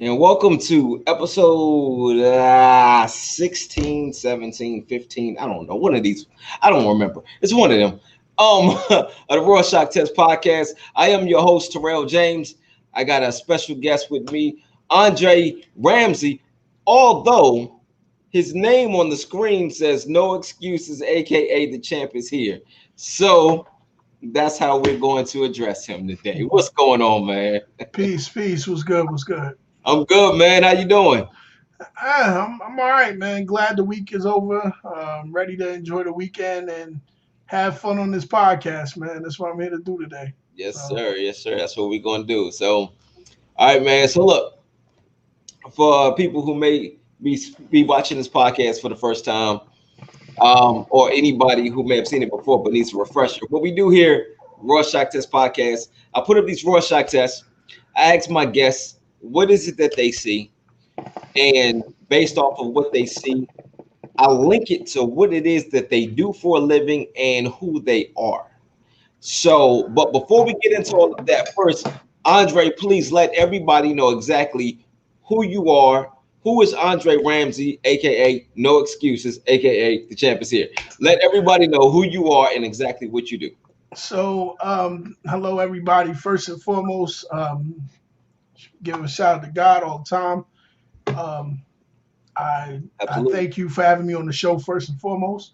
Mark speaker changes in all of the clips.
Speaker 1: And welcome to episode 16, 17, 15. I don't know. One of these. I don't remember. It's one of them. Of the Rorschach Test Podcast. I am your host, Tyrell James. I got a special guest with me, Andre Ramsey. Although his name on the screen says no excuses, aka the champ is here. So that's how we're going to address him today. What's going on, man?
Speaker 2: Peace, peace. What's good? What's good?
Speaker 1: I'm good, man. How you doing?
Speaker 2: I'm all right, man. Glad the week is over. Ready to enjoy the weekend and have fun on this podcast, man. That's what I'm here to do today.
Speaker 1: Yes,
Speaker 2: So,
Speaker 1: sir. Yes, sir. That's what we're gonna do. So, all right, man. So, look, for people who may be watching this podcast for the first time, or anybody who may have seen it before but needs a refresher, what we do here, Rorschach Test Podcast, I put up these Rorschach tests. I ask my guests, what is it that they see, and based off of what they see, I link it to what it is that they do for a living and who they are. So, but before we get into all of that, first, Andre, please let everybody know exactly who you are. Who is Andre Ramsey, aka No Excuses, aka the champ is here. Let everybody know who you are and exactly what you do.
Speaker 2: hello everybody. First and foremost, give a shout out to God all the time. Um, I
Speaker 1: Absolutely.
Speaker 2: thank you for having me on the show. First and foremost,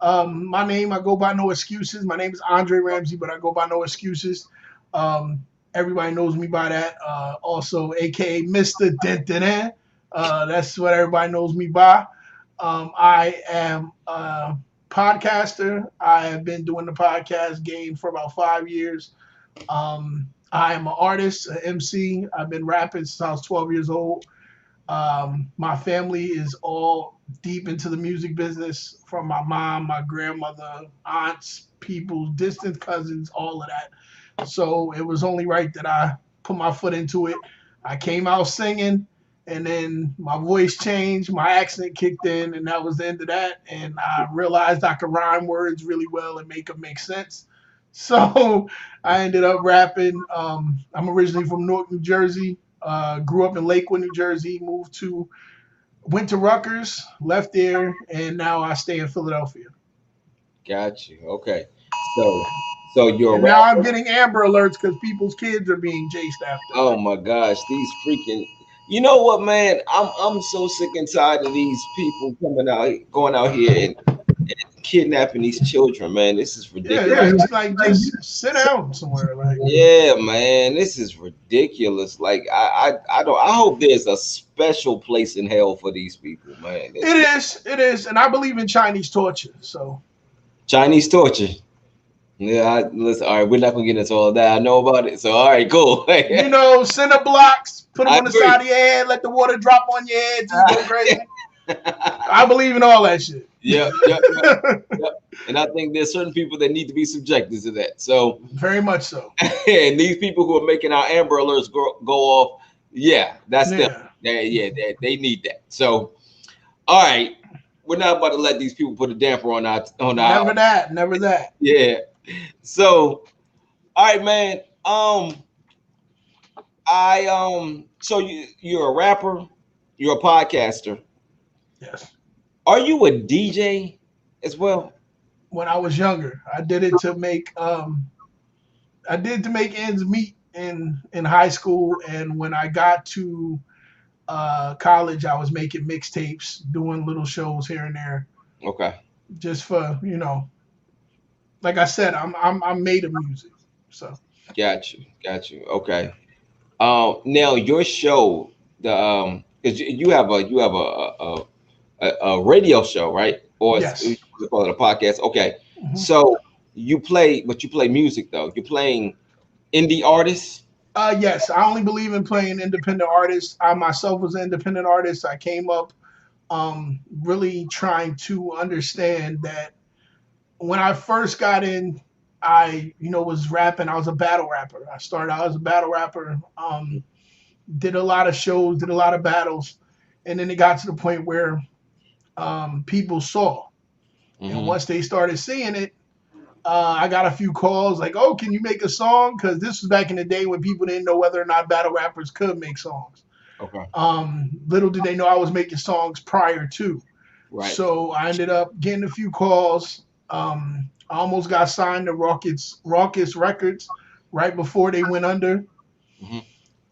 Speaker 2: my name I go by No Excuses. My name is Andre Ramsey, but I go by No Excuses. Everybody knows me by that. Also, aka Mr. Denton. That's what everybody knows me by. I am a podcaster. I have been doing the podcast game for about 5 years. I am an artist, an MC. I've been rapping since I was 12 years old. My family is all deep into the music business, from my mom, my grandmother, aunts, people, distant cousins, all of that. So it was only right that I put my foot into it. I came out singing, and then my voice changed, my accent kicked in, and that was the end of that. And I realized I could rhyme words really well and make them make sense. So I ended up rapping. I'm originally from Newark, New Jersey. Grew up in Lakewood, New Jersey. Went to Rutgers, left there, and now I stay in Philadelphia.
Speaker 1: Got you. Okay. So, so you're a
Speaker 2: And now I'm
Speaker 1: rapper.
Speaker 2: getting Amber Alerts because people's kids are being chased after.
Speaker 1: Oh my gosh, these freaking. You know what, man? I'm so sick and tired of these people coming out, going out here and kidnapping these children, man. This is
Speaker 2: Yeah,
Speaker 1: ridiculous.
Speaker 2: it's just like just sit down somewhere. Like
Speaker 1: Yeah, man, this is ridiculous. Like I don't. I hope there's a special place in hell for these people, man.
Speaker 2: it is, and I believe in Chinese torture. So
Speaker 1: Chinese torture. Yeah, listen. All right, we're not gonna get into all that. I know about it. So all right, cool.
Speaker 2: cinder blocks, put them
Speaker 1: I
Speaker 2: on the side of
Speaker 1: agree.
Speaker 2: your head, let the water drop on your head till you go crazy. I believe in all that shit.
Speaker 1: Yep, yep, yep, yep. And I think there's certain people that need to be subjected to that. So,
Speaker 2: Very much so.
Speaker 1: and these people who are making our Amber Alerts go off, yeah, that's them.
Speaker 2: Yeah.
Speaker 1: Yeah, they need that. So, all right, we're not about to let these people put a damper on our
Speaker 2: Never that. Never that.
Speaker 1: yeah. So, all right, man. So you're a rapper, you're a podcaster.
Speaker 2: Yes.
Speaker 1: Are you a DJ as well?
Speaker 2: When I was younger, I did to make ends meet in high school, and when I got to college, I was making mixtapes, doing little shows here and there,
Speaker 1: Okay.
Speaker 2: just for like I said, I'm made of music, so
Speaker 1: Got you. Okay. Now your show, the because you have a radio show, right? Or you
Speaker 2: yes.
Speaker 1: call it a podcast. Okay.
Speaker 2: Mhm.
Speaker 1: So you play music though. You're playing indie artists.
Speaker 2: Yes, I only believe in playing independent artists. I myself was an independent artist. I came up really trying to understand that when I first got in, I was rapping. I was a battle rapper. I started out as a battle rapper. Did a lot of shows, did a lot of battles, and then it got to the point where people saw, and
Speaker 1: Hmm.
Speaker 2: once they started seeing it, I got a few calls like, "Oh, can you make a song?" Because this was back in the day when people didn't know whether or not battle rappers could make songs.
Speaker 1: Okay.
Speaker 2: Little did they know I was making songs prior to.
Speaker 1: Right.
Speaker 2: So I ended up getting a few calls. I almost got signed to Raucous Records right before they went under.
Speaker 1: Hmm.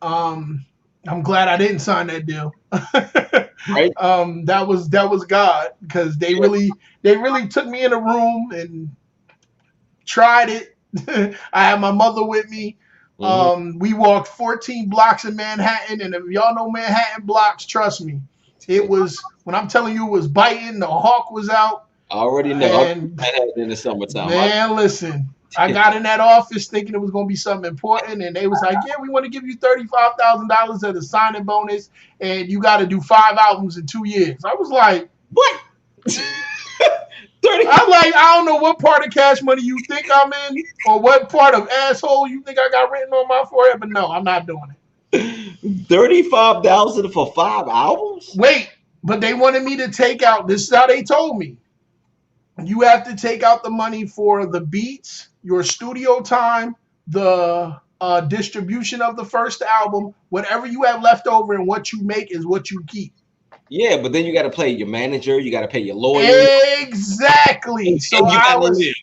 Speaker 2: Um, I'm glad I didn't sign that deal.
Speaker 1: Right.
Speaker 2: That was God, because they really took me in a room and tried it. I had my mother with me.
Speaker 1: Hmm.
Speaker 2: We walked 14 blocks in Manhattan, and if y'all know Manhattan blocks, trust me, it was, when I'm telling you, it was biting. The hawk was out,
Speaker 1: I already know. I
Speaker 2: and
Speaker 1: had it in the summertime.
Speaker 2: man, listen. I got in that office thinking it was going to be something important, and they was like, "Yeah, we want to give you $35,000 as a signing bonus, and you got to do 5 albums in 2 years." I was like,
Speaker 1: What? 30,
Speaker 2: I don't know what part of Cash Money you think I'm in, or what part of asshole you think I got written on my forehead, but no, I'm not doing it.
Speaker 1: 35,000 for 5 albums?
Speaker 2: Wait, but they wanted me to take out. This is how they told me. You have to take out the money for the beats, your studio time, the distribution of the first album. Whatever you have left over and what you make is what you keep.
Speaker 1: Yeah, but then you got to pay your manager, you got to pay your lawyer,
Speaker 2: Exactly. So
Speaker 1: and you got to live.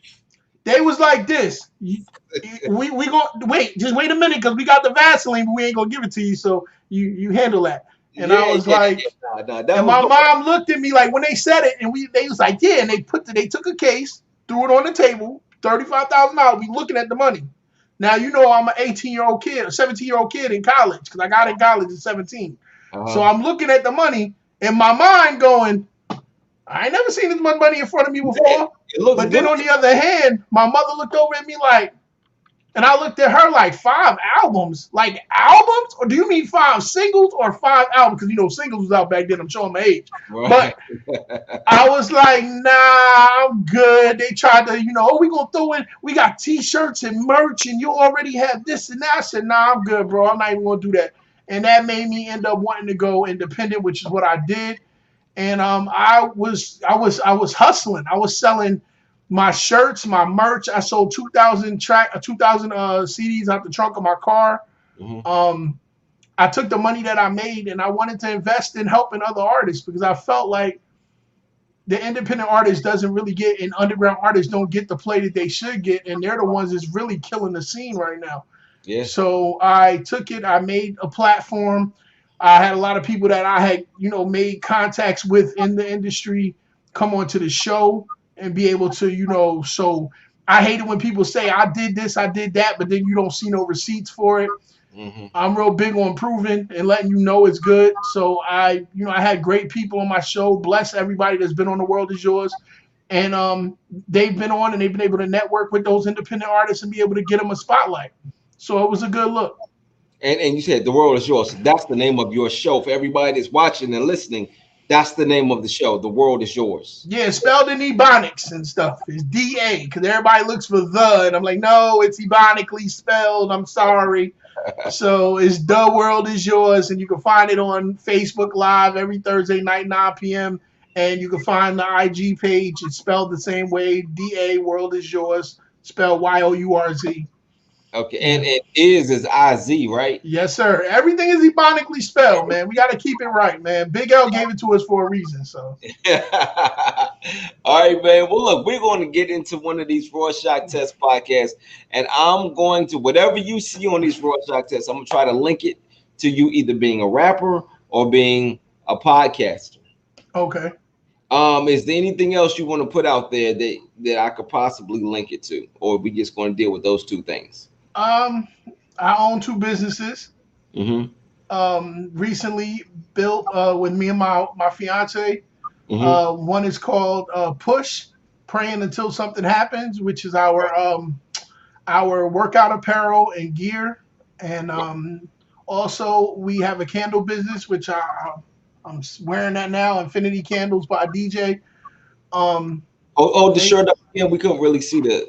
Speaker 2: they was like this. We gonna wait. Just wait a minute, because we got the Vaseline, but we ain't gonna give it to you. So you handle that. And I
Speaker 1: Yeah,
Speaker 2: was
Speaker 1: yeah,
Speaker 2: like,
Speaker 1: yeah. Nah, that
Speaker 2: and
Speaker 1: was
Speaker 2: my
Speaker 1: no.
Speaker 2: mom looked at me like when they said it, and they was like, yeah, and they took a case, threw it on the table, $35,000. We looking at the money. Now you know I'm an 18-year-old kid, a 17-year-old kid in college, because I got in college at 17. So
Speaker 1: Uh-huh.
Speaker 2: I'm looking at the money in my mind, going, I ain't never seen this much money in front of me
Speaker 1: Man,
Speaker 2: before.
Speaker 1: it looks
Speaker 2: But then
Speaker 1: good.
Speaker 2: on the other hand, my mother looked over at me like, and I looked at her like, 5 albums? Like albums? Or do you mean 5 singles or 5 albums? Because, singles was out back then. I'm showing my age.
Speaker 1: Right.
Speaker 2: But I was like, nah, I'm good. They tried to, oh, we going to throw in, we got t-shirts and merch, and you already have this and that. I said, nah, I'm good, bro. I'm not even going to do that. And that made me end up wanting to go independent, which is what I did. And I was hustling. I was selling my shirts, my merch. I sold 2,000 CDs out the trunk of my car.
Speaker 1: Hmm.
Speaker 2: Um, I took the money that I made and I wanted to invest in helping other artists, because I felt like the independent artist doesn't really get, and underground artists don't get the play that they should get, and they're the ones that's really killing the scene right now.
Speaker 1: Yeah.
Speaker 2: So I took it. I made a platform. I had a lot of people that I had, made contacts with in the industry come onto the show and be able to, So I hate it when people say I did this, I did that, but then you don't see no receipts for it.
Speaker 1: Hmm.
Speaker 2: I'm real big on proving and letting you know it's good. So I had great people on my show. Bless everybody that's been on The World Is Yours. And they've been on and they've been able to network with those independent artists and be able to get them a spotlight. So it was a good look.
Speaker 1: And you said the world is yours. That's the name of your show. For everybody that's watching and listening, that's the name of the show. The world is yours.
Speaker 2: Yeah, it's spelled in Ebonics and stuff. It's DA, because everybody looks for the, and I'm like, no, it's ebonically spelled. I'm sorry. So it's The World Is Yours, and you can find it on Facebook Live every Thursday night, 9 p.m. And you can find the IG page. It's spelled the same way, DA World Is Yours, spelled YOURZ.
Speaker 1: Okay,
Speaker 2: Yeah.
Speaker 1: and is IZ, right?
Speaker 2: Yes, sir. Everything is ebonically spelled, man. We got to keep it right, man. Big L gave it to us for a reason, so.
Speaker 1: All right, man. Well, look, we're going to get into one of these Rorschach test podcasts, and I'm going to, whatever you see on these Rorschach tests, I'm going to try to link it to you either being a rapper or being a podcaster.
Speaker 2: Okay.
Speaker 1: Is there anything else you want to put out there that I could possibly link it to, or are we just going to deal with those two things?
Speaker 2: Um, I own 2 businesses.
Speaker 1: Mm-hmm.
Speaker 2: Recently built with me and my fiance.
Speaker 1: Mm-hmm.
Speaker 2: One is called Push, Praying Until Something Happens, which is our workout apparel and gear. And also we have a candle business, which I'm wearing that now. Infinity Candles by DJ. Um,
Speaker 1: Oh, the
Speaker 2: they
Speaker 1: shirt up here, we couldn't really see the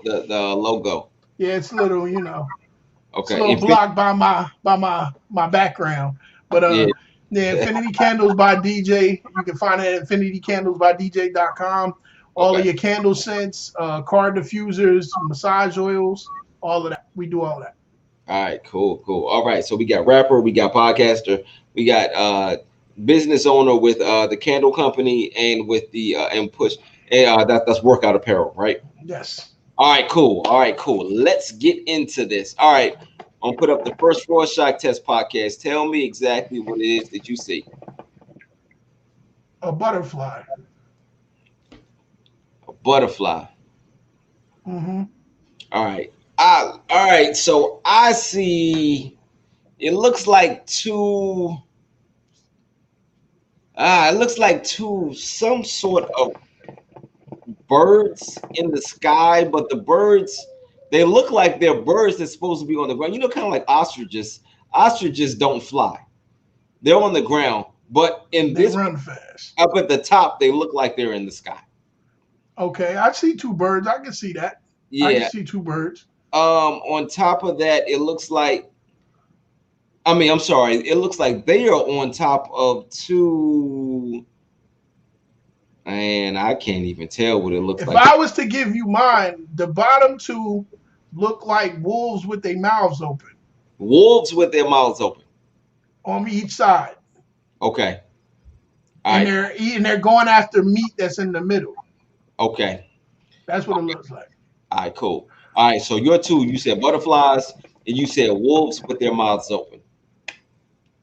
Speaker 1: logo.
Speaker 2: Yeah, it's a little, it's a
Speaker 1: Okay,
Speaker 2: little blocked by my background. But
Speaker 1: yeah.
Speaker 2: yeah, Infinity Candles by DJ. You can find it at infinitycandlesbydj.com. All of
Speaker 1: Okay.
Speaker 2: your candle scents, car diffusers, massage oils, all of that. We do all that.
Speaker 1: All right, cool, cool. All right, so we got rapper, we got podcaster, we got business owner with the candle company and with the and push and that's workout apparel, right?
Speaker 2: Yes.
Speaker 1: All right, cool. All right, cool. Let's get into this. All right, I'm gonna put up the first Rorschach test podcast. Tell me exactly what it is that you see.
Speaker 2: A butterfly.
Speaker 1: A butterfly.
Speaker 2: Mm-hmm.
Speaker 1: All right. All right. So I see. It looks like two. It looks like two some sort of birds in the sky, but the birds they look like they're birds that's supposed to be on the ground. You know, kind of like ostriches. Ostriches don't fly; they're on the ground. But in
Speaker 2: They
Speaker 1: this
Speaker 2: run fast.
Speaker 1: up at the top, they look like they're in the sky.
Speaker 2: Okay, I see two birds. I can see that. I can
Speaker 1: Yeah.
Speaker 2: see two birds.
Speaker 1: On top of that, it looks like. I mean, I'm sorry. It looks like they are on top of two. And I can't even tell what it looks
Speaker 2: If
Speaker 1: like.
Speaker 2: I was to give you mine, the bottom two look like wolves with their mouths open
Speaker 1: Wolves with their mouths open.
Speaker 2: on each side,
Speaker 1: Okay. All
Speaker 2: and
Speaker 1: right.
Speaker 2: they're eating. They're going after meat that's in the middle.
Speaker 1: Okay.
Speaker 2: That's what it looks like.
Speaker 1: All right. Cool. All right. So your two, you said butterflies, and you said wolves with their mouths open.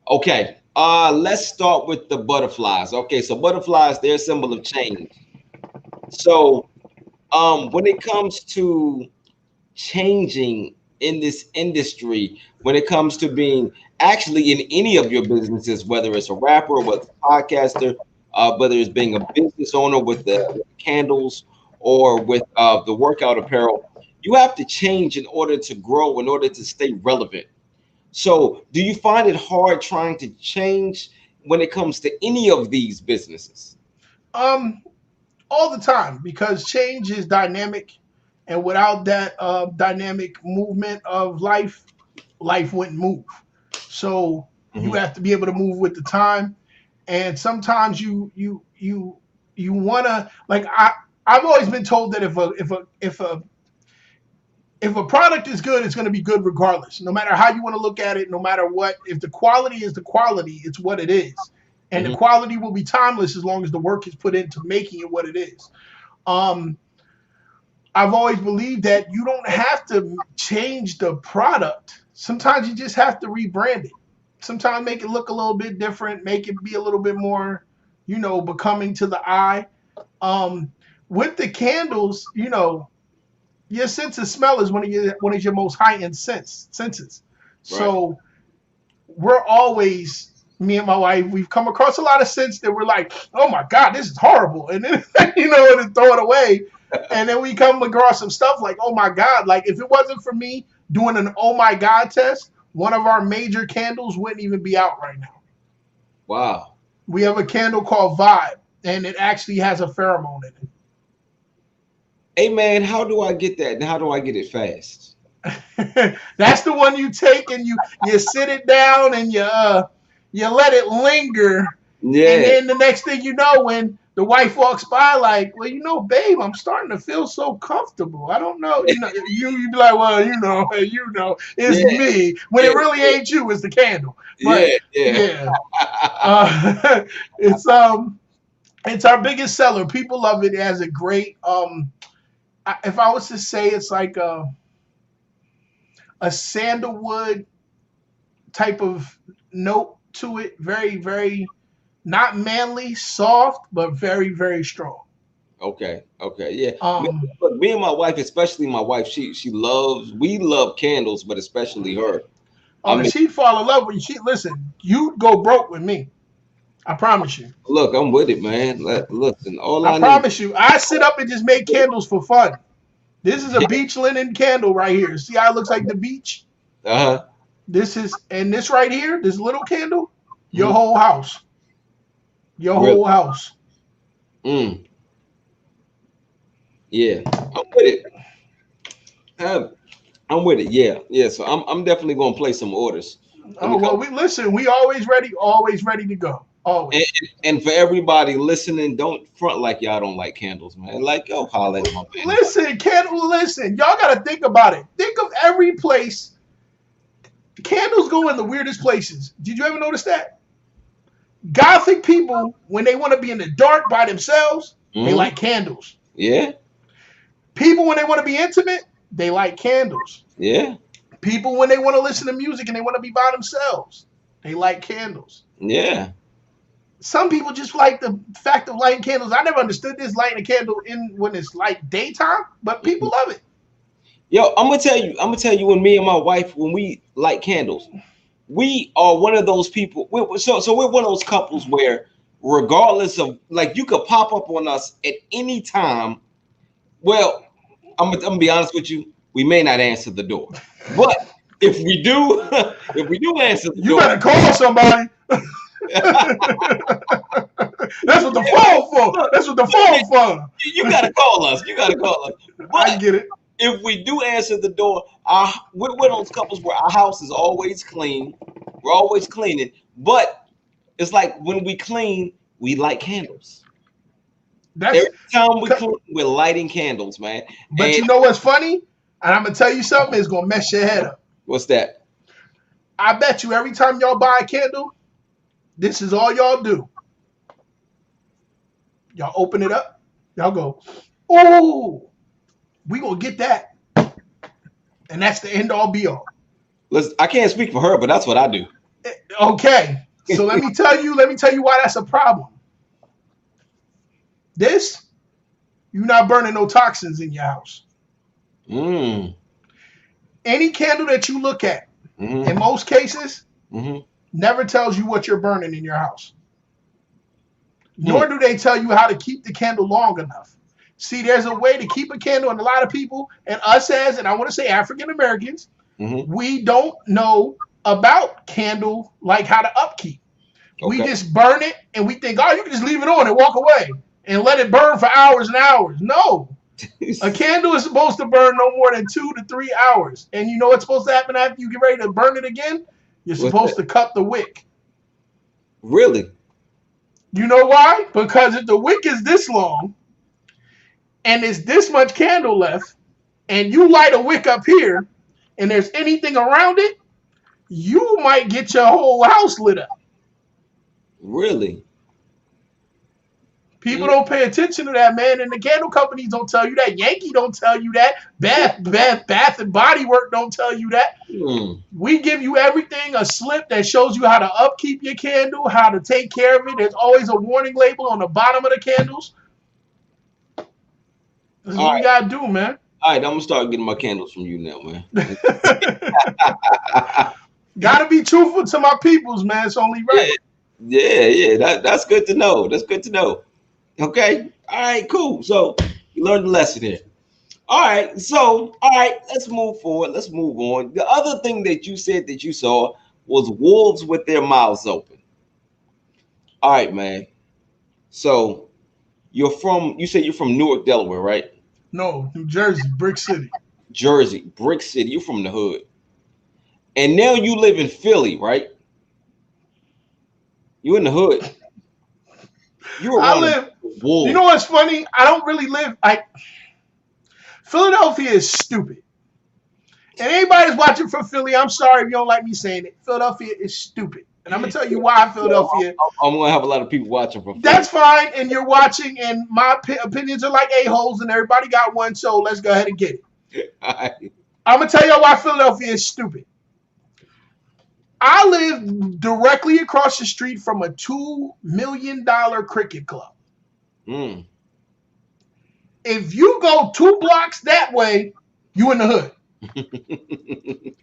Speaker 1: Okay. Let's start with the butterflies. Okay. So butterflies, they're a symbol of change. So, when it comes to changing in this industry, when it comes to being actually in any of your businesses, whether it's a rapper, whether it's a podcaster, whether it's being a business owner with the candles or with the workout apparel, you have to change in order to grow, in order to stay relevant. So, do you find it hard trying to change when it comes to any of these businesses?
Speaker 2: Um, all the time because change is dynamic, and without that dynamic movement of life, life wouldn't move. So you
Speaker 1: Mhm.
Speaker 2: have to be able to move with the time, and sometimes you wanna like I've always been told that if a product is good, it's going to be good regardless. No matter how you want to look at it, no matter what, if the quality is the quality, it's what it is. And the
Speaker 1: Mhm.
Speaker 2: quality will be timeless as long as the work is put into making it what it is. Um, I've always believed that you don't have to change the product. Sometimes you just have to rebrand it. Sometimes make it look a little bit different, make it be a little bit more, becoming to the eye. Um, with the candles, your sense of smell is one of your most heightened senses.
Speaker 1: Right.
Speaker 2: So we're always me and my wife. We've come across a lot of scents that we're like, oh my god, this is horrible, and then and throw it away. And then we come across some stuff like, oh my god, like if it wasn't for me doing an oh my god test, one of our major candles wouldn't even be out right now.
Speaker 1: Wow.
Speaker 2: We have a candle called Vibe, and it actually has a pheromone in
Speaker 1: Hey man, how do I get that? And how do I get it fast?
Speaker 2: That's the one you take and you sit it down and you let it linger, and
Speaker 1: Yeah,
Speaker 2: then the next thing you know, when the wife walks by, like, well, babe, I'm starting to feel so comfortable. I don't know, you be like, well, it's
Speaker 1: yeah,
Speaker 2: me. When
Speaker 1: yeah,
Speaker 2: it really ain't you, it's the candle. But
Speaker 1: yeah, yeah.
Speaker 2: yeah, uh, it's um, it's our biggest seller. People love it. It has a great if I was to say, it's like a sandalwood type of note to it. Very, very not manly, soft, but very, very strong.
Speaker 1: Okay, okay, yeah.
Speaker 2: Um,
Speaker 1: Look, me and my wife, especially my wife, we love candles, but especially her. I
Speaker 2: oh,
Speaker 1: mean,
Speaker 2: she'd fall in love with you. Listen, you'd go broke with me. I promise you.
Speaker 1: look, I'm with it, man. Listen, all
Speaker 2: I
Speaker 1: I need,
Speaker 2: promise you. I sit up and just make candles for fun. This is a beach linen candle right here. See how it looks like the beach?
Speaker 1: uh-huh.
Speaker 2: And this right here, this little candle, your
Speaker 1: Mhm.
Speaker 2: whole house. Your
Speaker 1: Really,
Speaker 2: whole house.
Speaker 1: mm, yeah, I'm with it. Um, I'm with it. Yeah, yeah. So I'm definitely gonna place some orders. Let me
Speaker 2: Oh
Speaker 1: come.
Speaker 2: well, we always ready to go.
Speaker 1: And,
Speaker 2: Always.
Speaker 1: and for everybody listening, don't front like y'all don't like candles, man. Like, yo, holler at my man.
Speaker 2: Listen, Ken, listen. Y'all got to think about it. Think of every place Candles go in the weirdest places. Did you ever notice that? Gothic people, when they want to be in the dark by themselves, they like candles.
Speaker 1: Yeah.
Speaker 2: People, when they want to be intimate, they like candles.
Speaker 1: Yeah.
Speaker 2: People, when they want to listen to music and they want to be by themselves, they like candles.
Speaker 1: Yeah.
Speaker 2: Some people just like the fact of lighting candles. I never understood this, lighting a candle in when it's like daytime, but people love it.
Speaker 1: Yo, I'm gonna tell you when me and my wife, when we light candles, we are one of those people. So we're one of those couples where regardless of, like, you could pop up on us at any time. Well, I'm gonna be honest with you, we may not answer the door. But if we do, if we do answer the door,
Speaker 2: you better call somebody. That's what the phone for. That's what the phone for.
Speaker 1: You gotta call us. You gotta call us. But
Speaker 2: I get it.
Speaker 1: if we do answer the door, we're one of those couples where our house is always clean. We're always cleaning. But it's like when we clean, we light candles. Every time we clean, we're lighting candles, man.
Speaker 2: But you know what's funny? And I'm gonna tell you something. It's gonna mess your head up.
Speaker 1: What's that?
Speaker 2: I bet you every time y'all buy a candle, this is all y'all do. Y'all open it up. Y'all go, oh, we gonna get that. And that's the end all be all.
Speaker 1: Listen, I can't speak for her, but that's what I do.
Speaker 2: Okay. So let me tell you why that's a problem. This, you're not burning no toxins in your house. Any candle that you look at, in most cases, never tells you what you're burning in your house. Nor do they tell you how to keep the candle long enough. See, there's a way to keep a candle, and a lot of people, and us as, and I want to say African Americans, we don't know about candle, like how to upkeep. Okay. We just burn it, and we think, oh, you can just leave it on and walk away and let it burn for hours and hours. No. A candle is supposed to burn no more than 2 to 3 hours. And you know what's supposed to happen after you get ready to burn it again? You're supposed to cut the wick.
Speaker 1: Really?
Speaker 2: You know why? Because if the wick is this long and there's this much candle left and you light a wick up here and there's anything around it, you might get your whole house lit up.
Speaker 1: Really?
Speaker 2: People don't pay attention to that, man, and the candle companies don't tell you that. Yankee don't tell you that. Bath and Body Works don't tell you that. We give you everything, a slip that shows you how to upkeep your candle, how to take care of it. There's always a warning label on the bottom of the candles. This is what we gotta do, man.
Speaker 1: All right, I'm gonna start getting my candles from you now, man.
Speaker 2: Gotta be truthful to my peoples, man. It's only right.
Speaker 1: Yeah. That's good to know. That's good to know. Okay. All right, cool. So you learned the lesson here. All right. So, all right, let's move forward. Let's move on. The other thing that you said that you saw was wolves with their mouths open. All right, man. So you said you're from Newark, Delaware, right?
Speaker 2: No, New Jersey, Brick City.
Speaker 1: Jersey, Brick City. You're from the hood. And now you live in Philly, right? You in the hood.
Speaker 2: I live. You know what's funny? I don't really live. Philadelphia is stupid. And anybody that's watching from Philly, I'm sorry if you don't like me saying it. Philadelphia is stupid. And I'm going to tell you why Philadelphia.
Speaker 1: I'm going to have a lot of people watching from Philly.
Speaker 2: That's fine. And you're watching, and my opinions are like a-holes, and everybody got one, so let's go ahead and get it. I'm going to tell you why Philadelphia is stupid. I live directly across the street from a $2 million cricket club. If you go 2 blocks that way, you in the hood.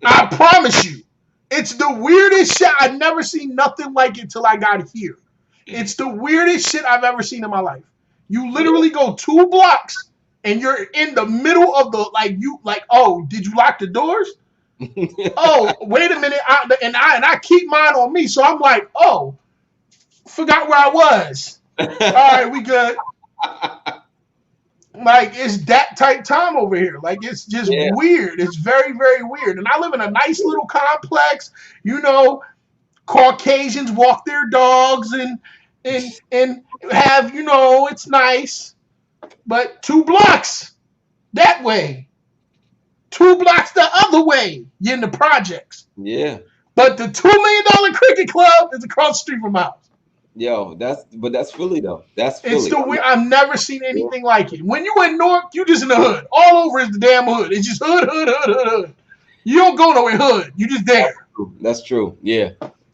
Speaker 2: I promise you. It's the weirdest shit. I've never seen nothing like it till I got here. It's the weirdest shit I've ever seen in my life. You literally go 2 blocks and you're in the middle of the, oh, did you lock the doors? Oh, wait a minute. I keep mine on me. So I'm like, oh, forgot where I was. All right, we good. Like, it's that type time over here. Like, it's just weird. It's very, very weird. And I live in a nice little complex. You know, Caucasians walk their dogs and have, you know, it's nice. But 2 blocks that way. 2 blocks the other way. You're in the projects.
Speaker 1: Yeah.
Speaker 2: But the $2 million cricket club is across the street from my house.
Speaker 1: Yo, that's Philly though. That's
Speaker 2: It's
Speaker 1: Philly.
Speaker 2: the weird. I've never seen
Speaker 1: Yeah.
Speaker 2: anything like it. When you in Newark, you just in the hood. All over is the damn hood. It's just hood, hood, hood, hood, hood. You don't go nowhere hood. You just there.
Speaker 1: That's true. Yeah.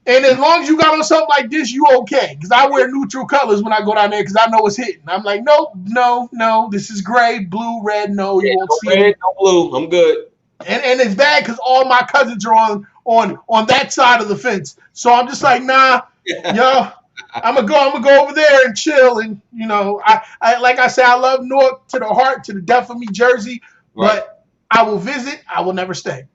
Speaker 2: And as long as you got on something like this, you okay. Because I wear neutral colors when I go down there because I know it's hitting. I'm like, nope, no. This is gray, blue, red. No, you won't
Speaker 1: No
Speaker 2: see
Speaker 1: red,
Speaker 2: it.
Speaker 1: no blue. I'm good.
Speaker 2: And it's bad because all my cousins are on that side of the fence. So I'm just like, nah, yo, I'm gonna go over there and chill. And I like I said, I love Newark to the heart, to the death of me, Jersey.
Speaker 1: Right.
Speaker 2: But I will visit. I will never stay.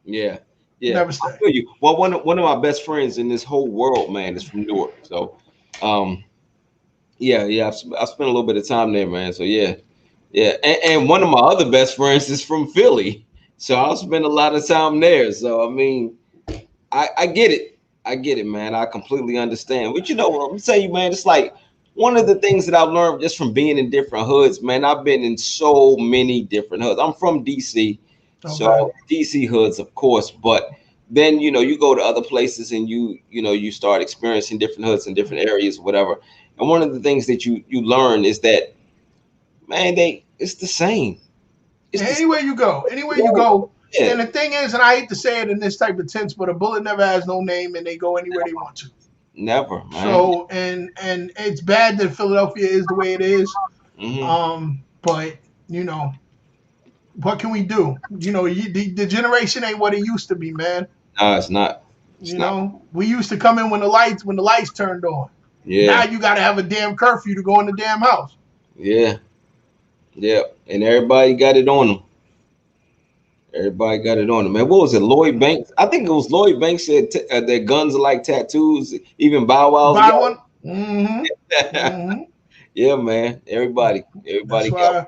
Speaker 1: Yeah. Yeah.
Speaker 2: Never stay.
Speaker 1: I feel you. Well, one of my best friends in this whole world, man, is from Newark. So, yeah. I've spent a little bit of time there, man. So yeah. And one of my other best friends is from Philly. So I'll spend a lot of time there. So I mean, I get it. I get it, man. I completely understand. But you know what I'm saying, man, it's like one of the things that I've learned just from being in different hoods, man. I've been in so many different hoods. I'm from DC.
Speaker 2: Okay.
Speaker 1: So DC hoods, of course, but then you go to other places and you start experiencing different hoods in different areas, whatever. And one of the things that you learn is that, man, it's the same.
Speaker 2: Anywhere you go.
Speaker 1: Yeah.
Speaker 2: And the thing is, and I hate to say it in this type of tense, but a bullet never has no name, and they go anywhere they want to.
Speaker 1: Never, man.
Speaker 2: So and it's bad that Philadelphia is the way it is. But what can we do? The generation ain't what it used to be, man.
Speaker 1: No, it's not.
Speaker 2: We used to come in when the lights turned on.
Speaker 1: Yeah.
Speaker 2: Now you got to have a damn curfew to go in the damn house.
Speaker 1: Yeah. And everybody got it on them. Everybody got it on them, man. What was it, Lloyd Banks? I think it was Lloyd Banks said that guns are like tattoos. Even Bow Wow's
Speaker 2: Buy one. Mm-hmm.
Speaker 1: Yeah, man. Everybody got.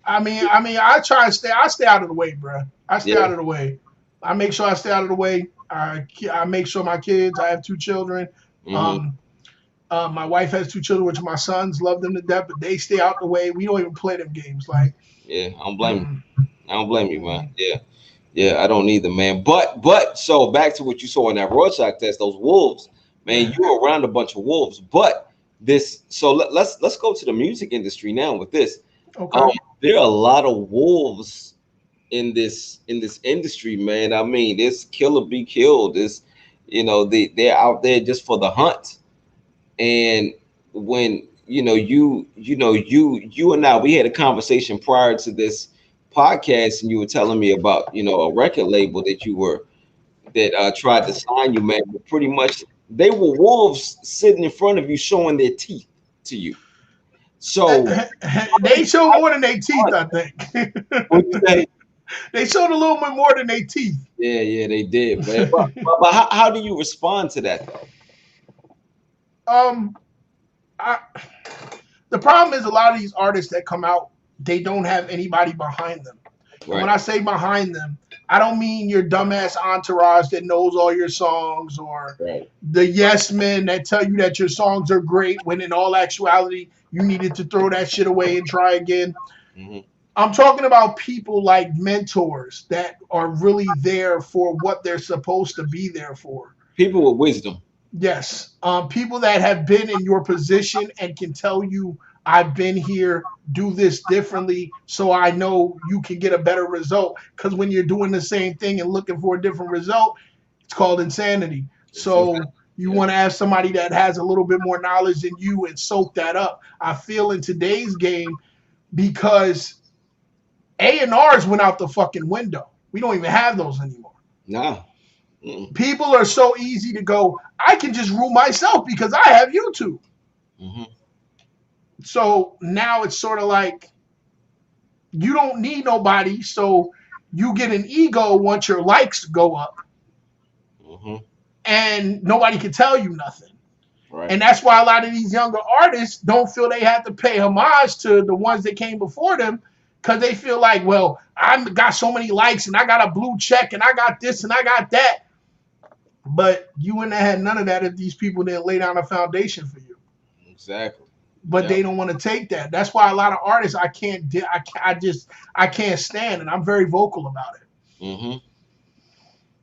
Speaker 2: I mean, I try to stay. I stay out of the way, bro. I stay out of the way. I make sure I stay out of the way. I make sure my kids. I have 2 children. My wife has 2 children, which are my sons. Love them to death, but they stay out the way. We don't even play them games. Like,
Speaker 1: yeah, I don't blame you. I don't blame you, man. Yeah, I don't either, man. But so back to what you saw in that Rorschach test, those wolves, man. You were around a bunch of wolves, but this. So let's go to the music industry now with this.
Speaker 2: Okay.
Speaker 1: There are a lot of wolves in this industry, man. I mean, it's kill or be killed. It's they're out there just for the hunt. And when you and I, we had a conversation prior to this podcast, and you were telling me about a record label that tried to sign you, man. But pretty much they were wolves sitting in front of you, showing their teeth to you. So
Speaker 2: they showed more than their teeth, I think.
Speaker 1: What you say?
Speaker 2: They showed a little bit more than their teeth.
Speaker 1: Yeah, they did. But how do you respond to that though?
Speaker 2: The problem is a lot of these artists that come out, they don't have anybody behind them. Right. When I say behind them, I don't mean your dumbass entourage that knows all your songs or the yes men that tell you that your songs are great when in all actuality you needed to throw that shit away and try again. I'm talking about people like mentors that are really there for what they're supposed to be there for.
Speaker 1: People with wisdom.
Speaker 2: Yes. People that have been in your position and can tell you, I've been here, do this differently so I know you can get a better result. Because when you're doing the same thing and looking for a different result, it's called insanity. So you want to have somebody that has a little bit more knowledge than you and soak that up. I feel in today's game, because A&Rs went out the fucking window. We don't even have those anymore.
Speaker 1: No.
Speaker 2: People are so easy to go, I can just rule myself because I have YouTube. So now it's sort of like you don't need nobody, so you get an ego once your likes go up. And nobody can tell you nothing. Right. And that's why a lot of these younger artists don't feel they have to pay homage to the ones that came before them, because they feel like, well, I got so many likes and I got a blue check and I got this and I got that. But you wouldn't have had none of that if these people didn't lay down a foundation for you.
Speaker 1: Exactly.
Speaker 2: But they don't want to take that. That's why a lot of artists I can't stand, and I'm very vocal about it.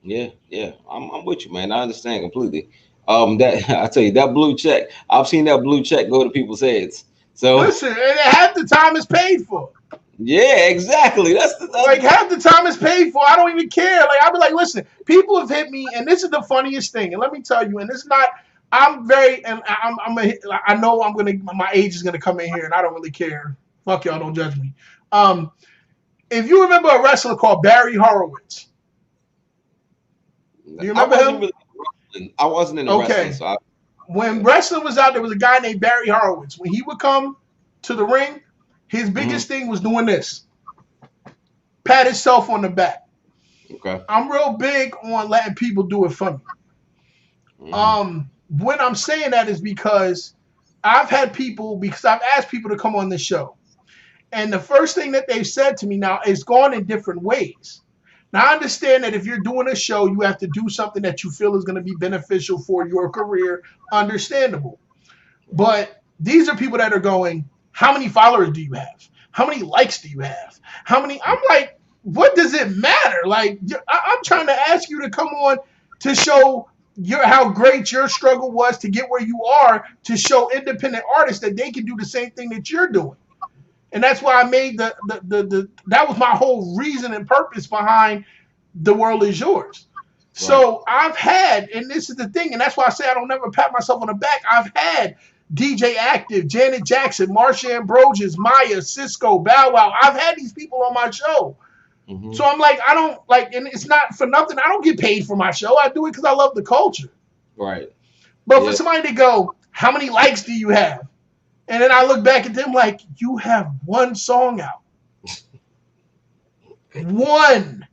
Speaker 1: Yeah. I'm with you, man. I understand completely. That I tell you, that blue check. I've seen that blue check go to people's heads. So
Speaker 2: Listen, and half the time it's paid for.
Speaker 1: yeah, exactly.
Speaker 2: Like half the time it's paid for. I don't even care. Like I'll be like, listen, people have hit me, and this is the funniest thing. And let me tell you, and it's not. I'm very, and I know I'm gonna. My age is gonna come in here, and I don't really care. Fuck y'all, don't judge me. Um, if you remember a wrestler called Barry Horowitz, do you
Speaker 1: I
Speaker 2: remember
Speaker 1: wasn't
Speaker 2: him?
Speaker 1: really I wasn't into wrestling,
Speaker 2: Okay.
Speaker 1: so I,
Speaker 2: When wrestling was out, there was a guy named Barry Horowitz. When he would come to the ring, his
Speaker 1: mhm,
Speaker 2: biggest thing was doing this: pat himself on the back.
Speaker 1: okay.
Speaker 2: I'm real big on letting people do it for me.
Speaker 1: Hmm.
Speaker 2: When I'm saying that is because I've asked people to come on this show. And the first thing that they've said to me now is gone in different ways. Now, I understand that if you're doing a show, you have to do something that you feel is going to be beneficial for your career. Understandable. But these are people that are going, how many followers do you have? How many likes do you have? How many? I'm like, what does it matter? Like, I'm trying to ask you to come on to show how great your struggle was to get where you are, to show independent artists that they can do the same thing that you're doing. And that's why I made that was my whole reason and purpose behind The World Is Yours.
Speaker 1: Right.
Speaker 2: So I've had, and this is the thing, and that's why I say I don't never pat myself on the back. I've had DJ Active, Janet Jackson, Marsha Ambrosius, Maya, Cisco, Bow Wow. I've had these people on my show.
Speaker 1: Hmm.
Speaker 2: So I'm like, I don't like, and it's not for nothing. I don't get paid for my show. I do it because I love the culture.
Speaker 1: Right.
Speaker 2: But for
Speaker 1: Yeah.
Speaker 2: somebody to go, how many likes do you have? And then I look back at them like, you have one song out. One.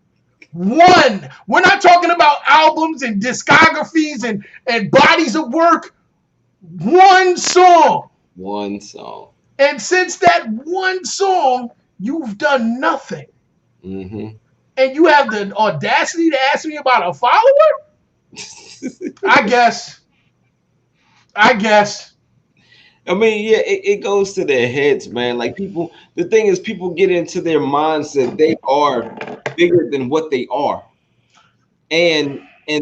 Speaker 2: One. We're not talking about albums and discographies and bodies of work. One song.
Speaker 1: One song.
Speaker 2: And since that one song, you've done nothing.
Speaker 1: Hmm.
Speaker 2: And you have the audacity to ask me about a follower? I guess. I guess.
Speaker 1: I mean, yeah, it goes to their heads, man. Like people, the thing is, people get into their mindset they are bigger than what they are, and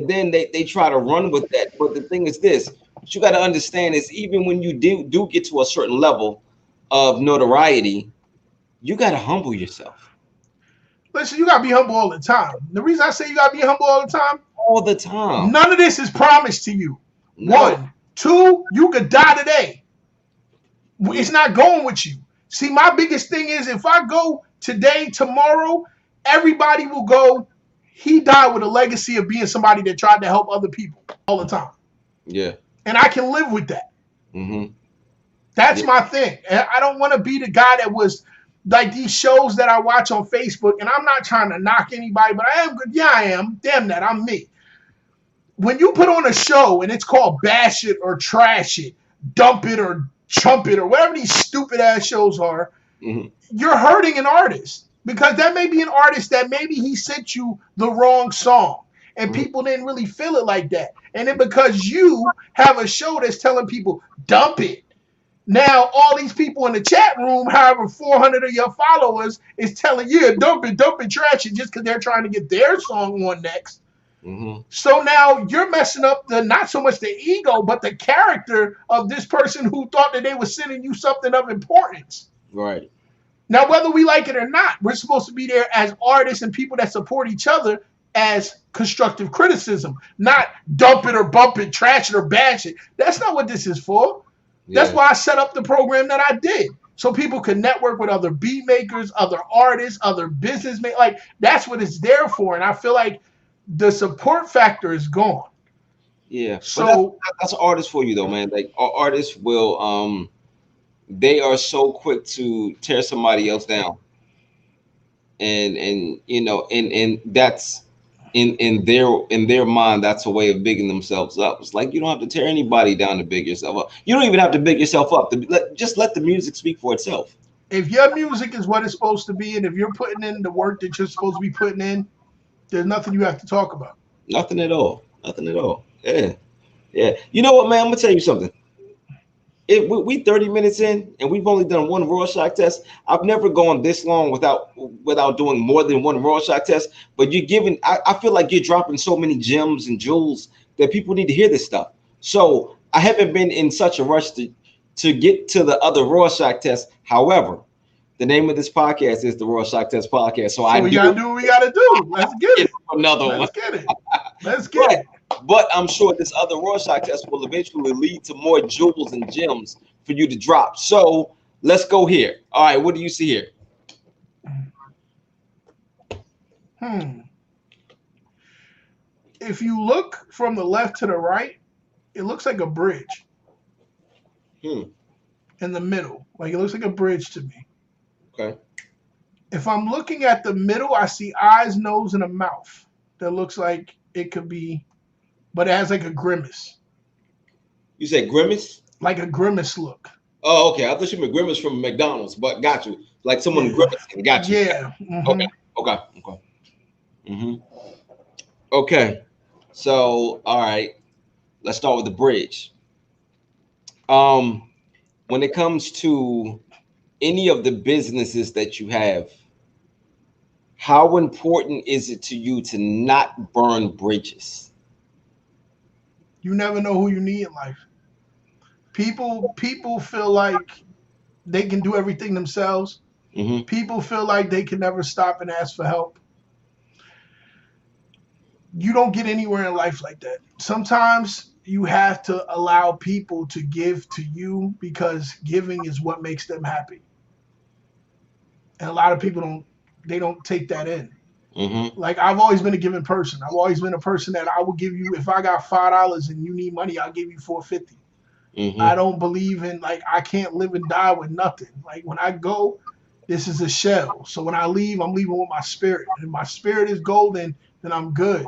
Speaker 1: then they try to run with that. But the thing is this: what you got to understand is even when you do get to a certain level of notoriety, you got to humble yourself
Speaker 2: Listen, you gotta be humble all the time. The reason I say you gotta be humble all the time,
Speaker 1: all the time.
Speaker 2: none of this is promised to you.
Speaker 1: No,
Speaker 2: One. Two, you could die today.
Speaker 1: yeah,
Speaker 2: It's not going with you. See, my biggest thing is if I go today, tomorrow, everybody will go, he died with a legacy of being somebody that tried to help other people all the time.
Speaker 1: yeah,
Speaker 2: And I can live with that.
Speaker 1: hmm,
Speaker 2: That's
Speaker 1: yeah,
Speaker 2: my thing. And I don't want to be the guy that was like these shows that I watch on Facebook. And I'm not trying to knock anybody, but I am good. Yeah, I am. Damn that. I'm me. When you put on a show and it's called Bash It or Trash It, Dump It or Chump It or whatever these stupid ass shows are,
Speaker 1: hmm,
Speaker 2: you're hurting an artist because that may be an artist that maybe he sent you the wrong song and
Speaker 1: hmm,
Speaker 2: people didn't really feel it like that. And then because you have a show that's telling people, dump it. Now, all these people in the chat room, however, 400 of your followers is telling you, dump it, trash it, just because they're trying to get their song on next.
Speaker 1: hmm,
Speaker 2: So now you're messing up the not so much the ego, but the character of this person who thought that they were sending you something of importance.
Speaker 1: right,
Speaker 2: Now, whether we like it or not, we're supposed to be there as artists and people that support each other as constructive criticism, not dump it or bump it, trash it or bash it. That's not what this is for. That's
Speaker 1: yeah,
Speaker 2: why I set up the program that I did. So people can network with other beat makers, other artists, other businessmen. Like that's what it's there for. And I feel like the support factor is gone.
Speaker 1: yeah. But
Speaker 2: So
Speaker 1: that's artists for you though, man. Like artists will they are so quick to tear somebody else down, and you know, and that's in their mind, that's a way of bigging themselves up. It's like you don't have to tear anybody down to big yourself up. You don't even have to big yourself up. Just let the music speak for itself.
Speaker 2: if your music is what it's supposed to be, and if you're putting in the work that you're supposed to be putting in, there's nothing you have to talk about.
Speaker 1: Nothing at all. Nothing at all. Yeah, yeah. You know what, man? I'm gonna tell you something. we 30 minutes in and we've only done one Rorschach test. I've never gone this long without doing more than one Rorschach test. But you're giving, I feel like you're dropping so many gems and jewels that people need to hear this stuff. So I haven't been in such a rush to get to the other Rorschach test. However, the name of this podcast is the Rorschach Test Podcast. So
Speaker 2: we gotta do what we gotta do. Let's get it.
Speaker 1: Another
Speaker 2: Let's
Speaker 1: one.
Speaker 2: get it. Let's get it.
Speaker 1: But I'm sure this other Rorschach test will eventually lead to more jewels and gems for you to drop. So let's go here. All right, what do you see here?
Speaker 2: If you look from the left to the right, it looks like a bridge. In the middle. Like it looks like a bridge to me.
Speaker 1: Okay.
Speaker 2: If I'm looking at the middle, I see eyes, nose, and a mouth. That looks like it could be, but it has like a grimace.
Speaker 1: You said grimace?
Speaker 2: Like a grimace look.
Speaker 1: Oh, okay. I thought you meant grimace from McDonald's, but got you. Like someone grimacing. Got you.
Speaker 2: Yeah.
Speaker 1: Okay. Okay. So, all right. Let's start with the bridge. When it comes to any of the businesses that you have, how important is it to you to not burn bridges?
Speaker 2: You never know who you need in life. People feel like they can do everything themselves. People feel like they can never stop and ask for help. You don't get anywhere in life like that. Sometimes you have to allow people to give to you because giving is what makes them happy. And a lot of people don't take that in. Like I've always been a giving person. I've always been a person that I will give you, if I got $5 and you need money, I'll give you $4.50. I don't believe in like I can't live and die with nothing. Like when I go, this is a shell. So when I leave, I'm leaving with my spirit. And if my spirit is golden, then I'm good.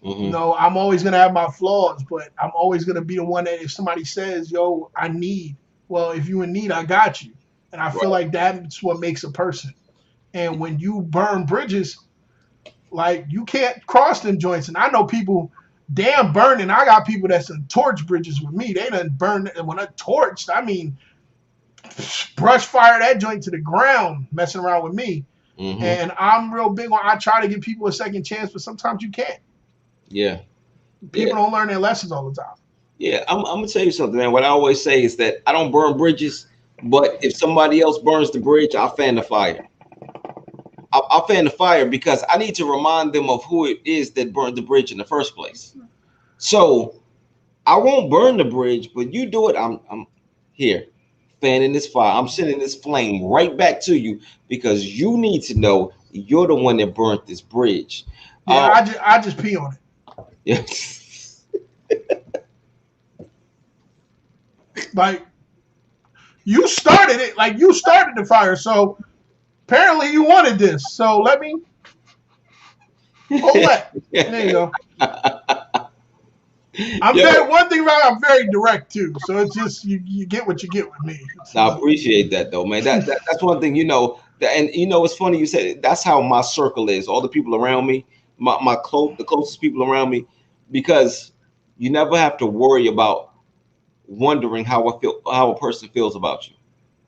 Speaker 2: You know, I'm always gonna have my flaws, but I'm always gonna be the one that if somebody says, yo, I need, well, if you in need, I got you. And I feel like that's what makes a person. And when you burn bridges, like you can't cross them joints. And I know people damn burning. I got people that's done torch bridges with me. They done burned, and when I torched, I mean brush fire that joint to the ground, messing around with me. And I'm real big on I try to give people a second chance, but sometimes you can't.
Speaker 1: Yeah.
Speaker 2: People don't learn their lessons all the time.
Speaker 1: Yeah, I'm gonna tell you something, man. What I always say is that I don't burn bridges, but if somebody else burns the bridge, I'll fan the fire. I'll fan the fire because I need to remind them of who it is that burned the bridge in the first place. So I won't burn the bridge, but you do it. I'm here fanning this fire. I'm sending this flame right back to you because you need to know you're the one that burnt this bridge.
Speaker 2: Yeah, I just pee on it.
Speaker 1: Yes.
Speaker 2: Like you started it, like you started the fire, so apparently you wanted this. So let me hold that. There you go. One thing about I'm very direct too, so it's just you get what you get with me.
Speaker 1: I appreciate that though, man. That's one thing, and it's funny you said that's how my circle is. All the people around me, the closest people around me, because you never have to worry about wondering how a person feels about you.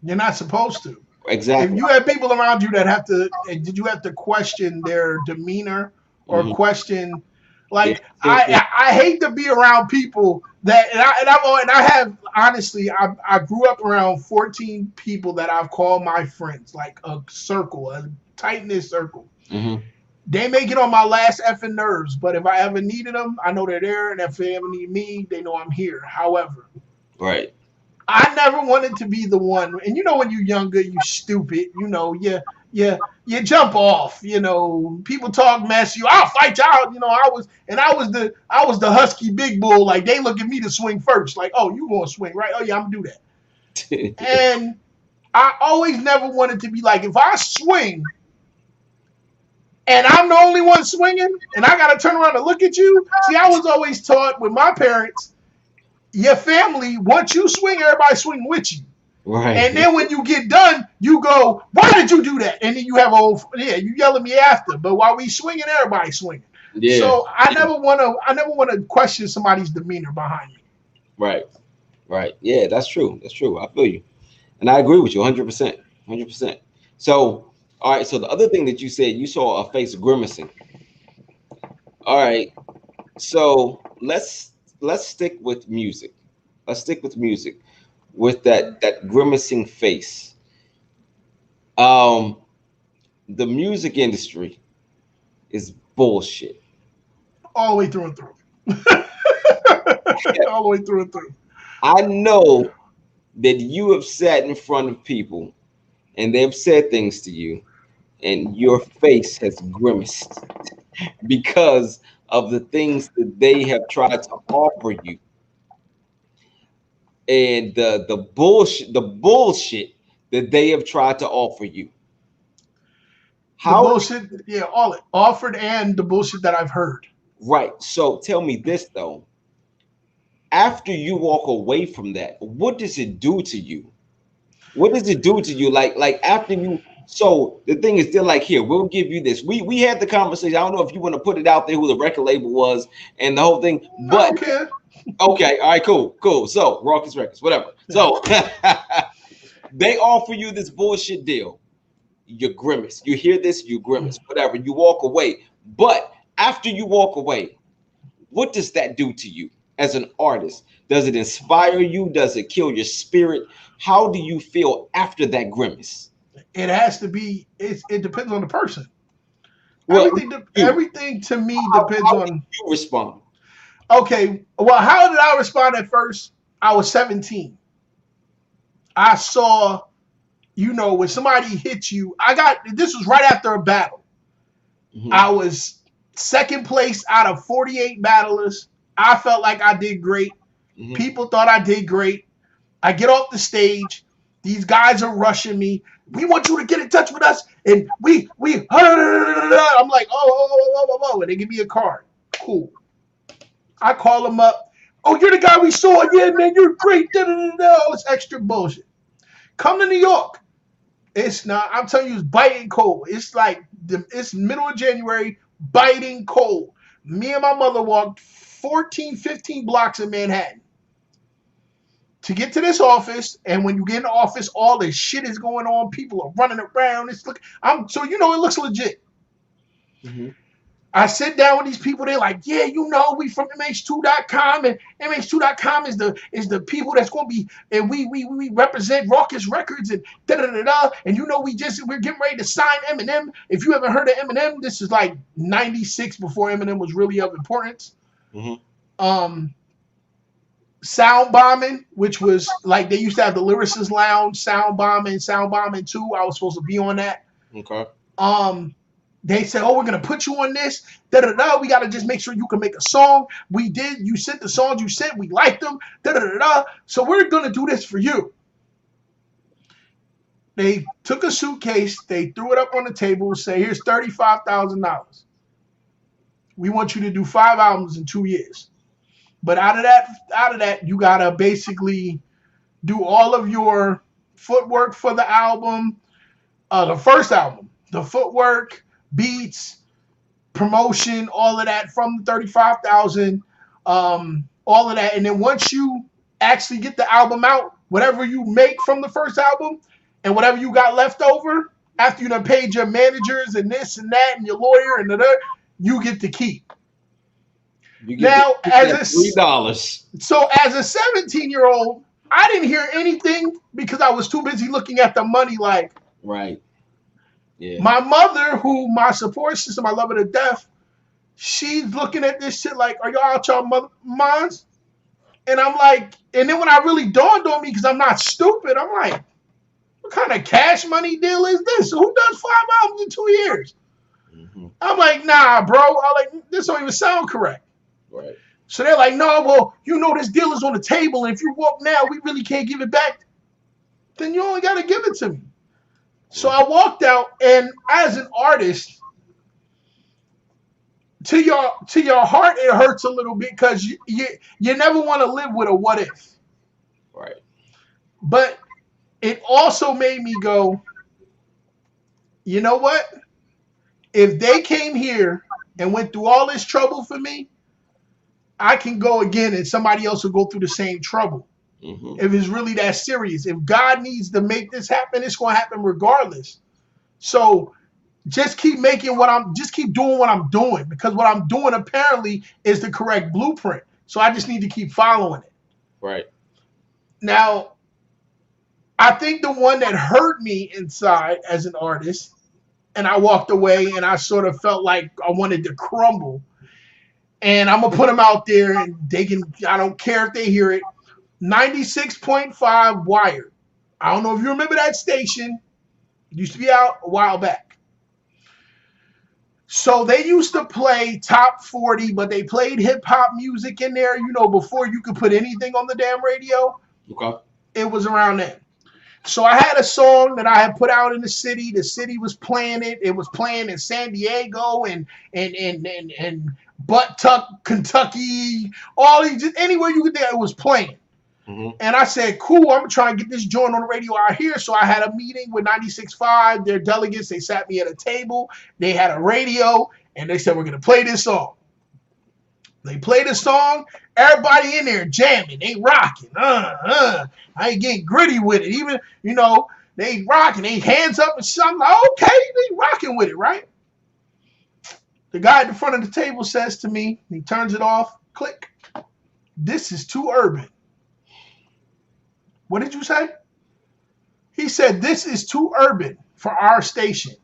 Speaker 2: You're not supposed to.
Speaker 1: Exactly.
Speaker 2: If you have people around you that did you have to question their demeanor or question, like I hate to be around people that I have honestly I grew up around 14 people that I've called my friends, like a circle, a tight knit circle. They may get on my last effing nerves, but if I ever needed them, I know they're there, and if they ever need me, they know I'm here. However,
Speaker 1: right.
Speaker 2: I never wanted to be the one, and when you're younger, you stupid, you jump off, people talk mess, I'll fight you out, I was the husky big bull, like they look at me to swing first, like, oh, you gonna swing, right? Oh yeah, I'm gonna do that. And I always never wanted to be like, if I swing and I'm the only one swinging and I gotta turn around and look at you. See, I was always taught with my parents, your family, once you swing, everybody swing with you.
Speaker 1: Right.
Speaker 2: And then when you get done, you go, why did you do that? And then you have you yell at me after. But while we swinging, everybody swinging. Yeah. So I never want to question somebody's demeanor behind me.
Speaker 1: Right. Right. Yeah, that's true. That's true. I feel you. And I agree with you 100%. 100%. So, all right. So the other thing that you said, you saw a face grimacing. All right. So let's stick with music. Let's stick with music with that grimacing face. Um, the music industry is bullshit.
Speaker 2: All the way through and through. All the way through and through.
Speaker 1: I know that you have sat in front of people and they've said things to you, and your face has grimaced because of the things that they have tried to offer you, and the bullshit that they have tried to offer you.
Speaker 2: The
Speaker 1: How
Speaker 2: bullshit, yeah, all it offered and the bullshit that I've heard.
Speaker 1: right? So tell me this though. After you walk away from that, what does it do to you? What does it do to you? Like after you. So the thing is, they're like, here, we'll give you this. We had the conversation. I don't know if you want to put it out there who the record label was and the whole thing,
Speaker 2: I
Speaker 1: but
Speaker 2: don't care.
Speaker 1: okay, all right, cool, cool. So Raucous Records, whatever. So they offer you this bullshit deal. You grimace. You hear this, you grimace, whatever. You walk away. But after you walk away, what does that do to you as an artist? Does it inspire you? Does it kill your spirit? How do you feel after that grimace?
Speaker 2: It has to be. It depends on the person.
Speaker 1: Well, you,
Speaker 2: Everything to me depends
Speaker 1: how do
Speaker 2: on.
Speaker 1: you respond?
Speaker 2: Okay, well, how did I respond at first? I was 17. I saw, when somebody hits you. This was right after a battle.
Speaker 1: Mhm.
Speaker 2: I was second place out of 48 battlers. I felt like I did great.
Speaker 1: Mhm.
Speaker 2: People thought I did great. I get off the stage. These guys are rushing me. We want you to get in touch with us. And I'm like, oh. And they give me a card. Cool. I call them up. Oh, you're the guy we saw. Yeah, man, you're great. All this extra bullshit. Come to New York. It's not, I'm telling you, it's biting cold. It's like, it's middle of January, biting cold. Me and my mother walked 14, 15 blocks in Manhattan to get to this office. And when you get in the office, all this shit is going on. People are running around. It looks legit.
Speaker 1: Mhm.
Speaker 2: I sit down with these people. They're like, yeah, we from MH2.com, and MH2.com is the people that's going to be, and we represent Raucous Records, and da da da da. And we're getting ready to sign Eminem. If you haven't heard of Eminem, this is like '96 before Eminem was really of importance.
Speaker 1: Mhm.
Speaker 2: Sound Bombing, which was like they used to have the Lyricist Lounge, Sound Bombing 2. I was supposed to be on that.
Speaker 1: Okay.
Speaker 2: They said, oh, we're going to put you on this. Da-da-da. We got to just make sure you can make a song. We did. You sent the songs you sent. We liked them. Da-da-da-da. So we're going to do this for you. They took a suitcase. They threw it up on the table. Say, here's $35,000. We want you to do 5 albums in 2 years. But out of that, you got to basically do all of your footwork for the album, the first album, the footwork, beats, promotion, all of that from the 35,000, all of that. And then once you actually get the album out, whatever you make from the first album and whatever you got left over after you done paid your managers and this and that and your lawyer and the you get to keep.
Speaker 1: You get
Speaker 2: Now,
Speaker 1: $3.
Speaker 2: So as a 17-year-old, I didn't hear anything because I was too busy looking at the money. Like,
Speaker 1: right. Yeah.
Speaker 2: My mother, who my support system, I love her to death, she's looking at this shit like, are y'all out y'all minds? And I'm like, and then when I really dawned on me, because I'm not stupid, I'm like, what kind of cash money deal is this? Who does 5 albums in 2 years?
Speaker 1: Mm-hmm.
Speaker 2: I'm like, nah, bro. I'm like, this don't even sound correct.
Speaker 1: Right.
Speaker 2: So they're like, no, well, this deal is on the table, and if you walk now, we really can't give it back. Then you only got to give it to me. So I walked out, and as an artist, to your heart, it hurts a little bit because you never want to live with a what if.
Speaker 1: Right.
Speaker 2: But it also made me go, you know what? If they came here and went through all this trouble for me, I can go again, and somebody else will go through the same trouble.
Speaker 1: Mm-hmm.
Speaker 2: If it's really that serious, if God needs to make this happen, it's going to happen regardless. So just keep just keep doing what I'm doing, because what I'm doing apparently is the correct blueprint. So I just need to keep following it.
Speaker 1: Right.
Speaker 2: Now, I think the one that hurt me inside as an artist, and I walked away and I sort of felt like I wanted to crumble. And I'm gonna put them out there, and I don't care if they hear it. 96.5 Wired. I don't know if you remember that station. It used to be out a while back. So they used to play top 40, but they played hip hop music in there, before you could put anything on the damn radio.
Speaker 1: Okay.
Speaker 2: It was around then. So I had a song that I had put out in the city. The city was playing it. It was playing in San Diego and Butt Tuck, Kentucky, all these, just anywhere you could think it was playing.
Speaker 1: Mm-hmm.
Speaker 2: And I said, cool, I'm trying to get this joint on the radio out here. So I had a meeting with 96.5, their delegates. They sat me at a table. They had a radio, and they said, we're going to play this song. They played the song. Everybody in there jamming. They rocking. I ain't getting gritty with it. Even, they rocking. They hands up and something. Like, okay, they rocking with it, right? The guy at the front of the table says to me, he turns it off, click. This is too urban. What did you say? He said, this is too urban for our station.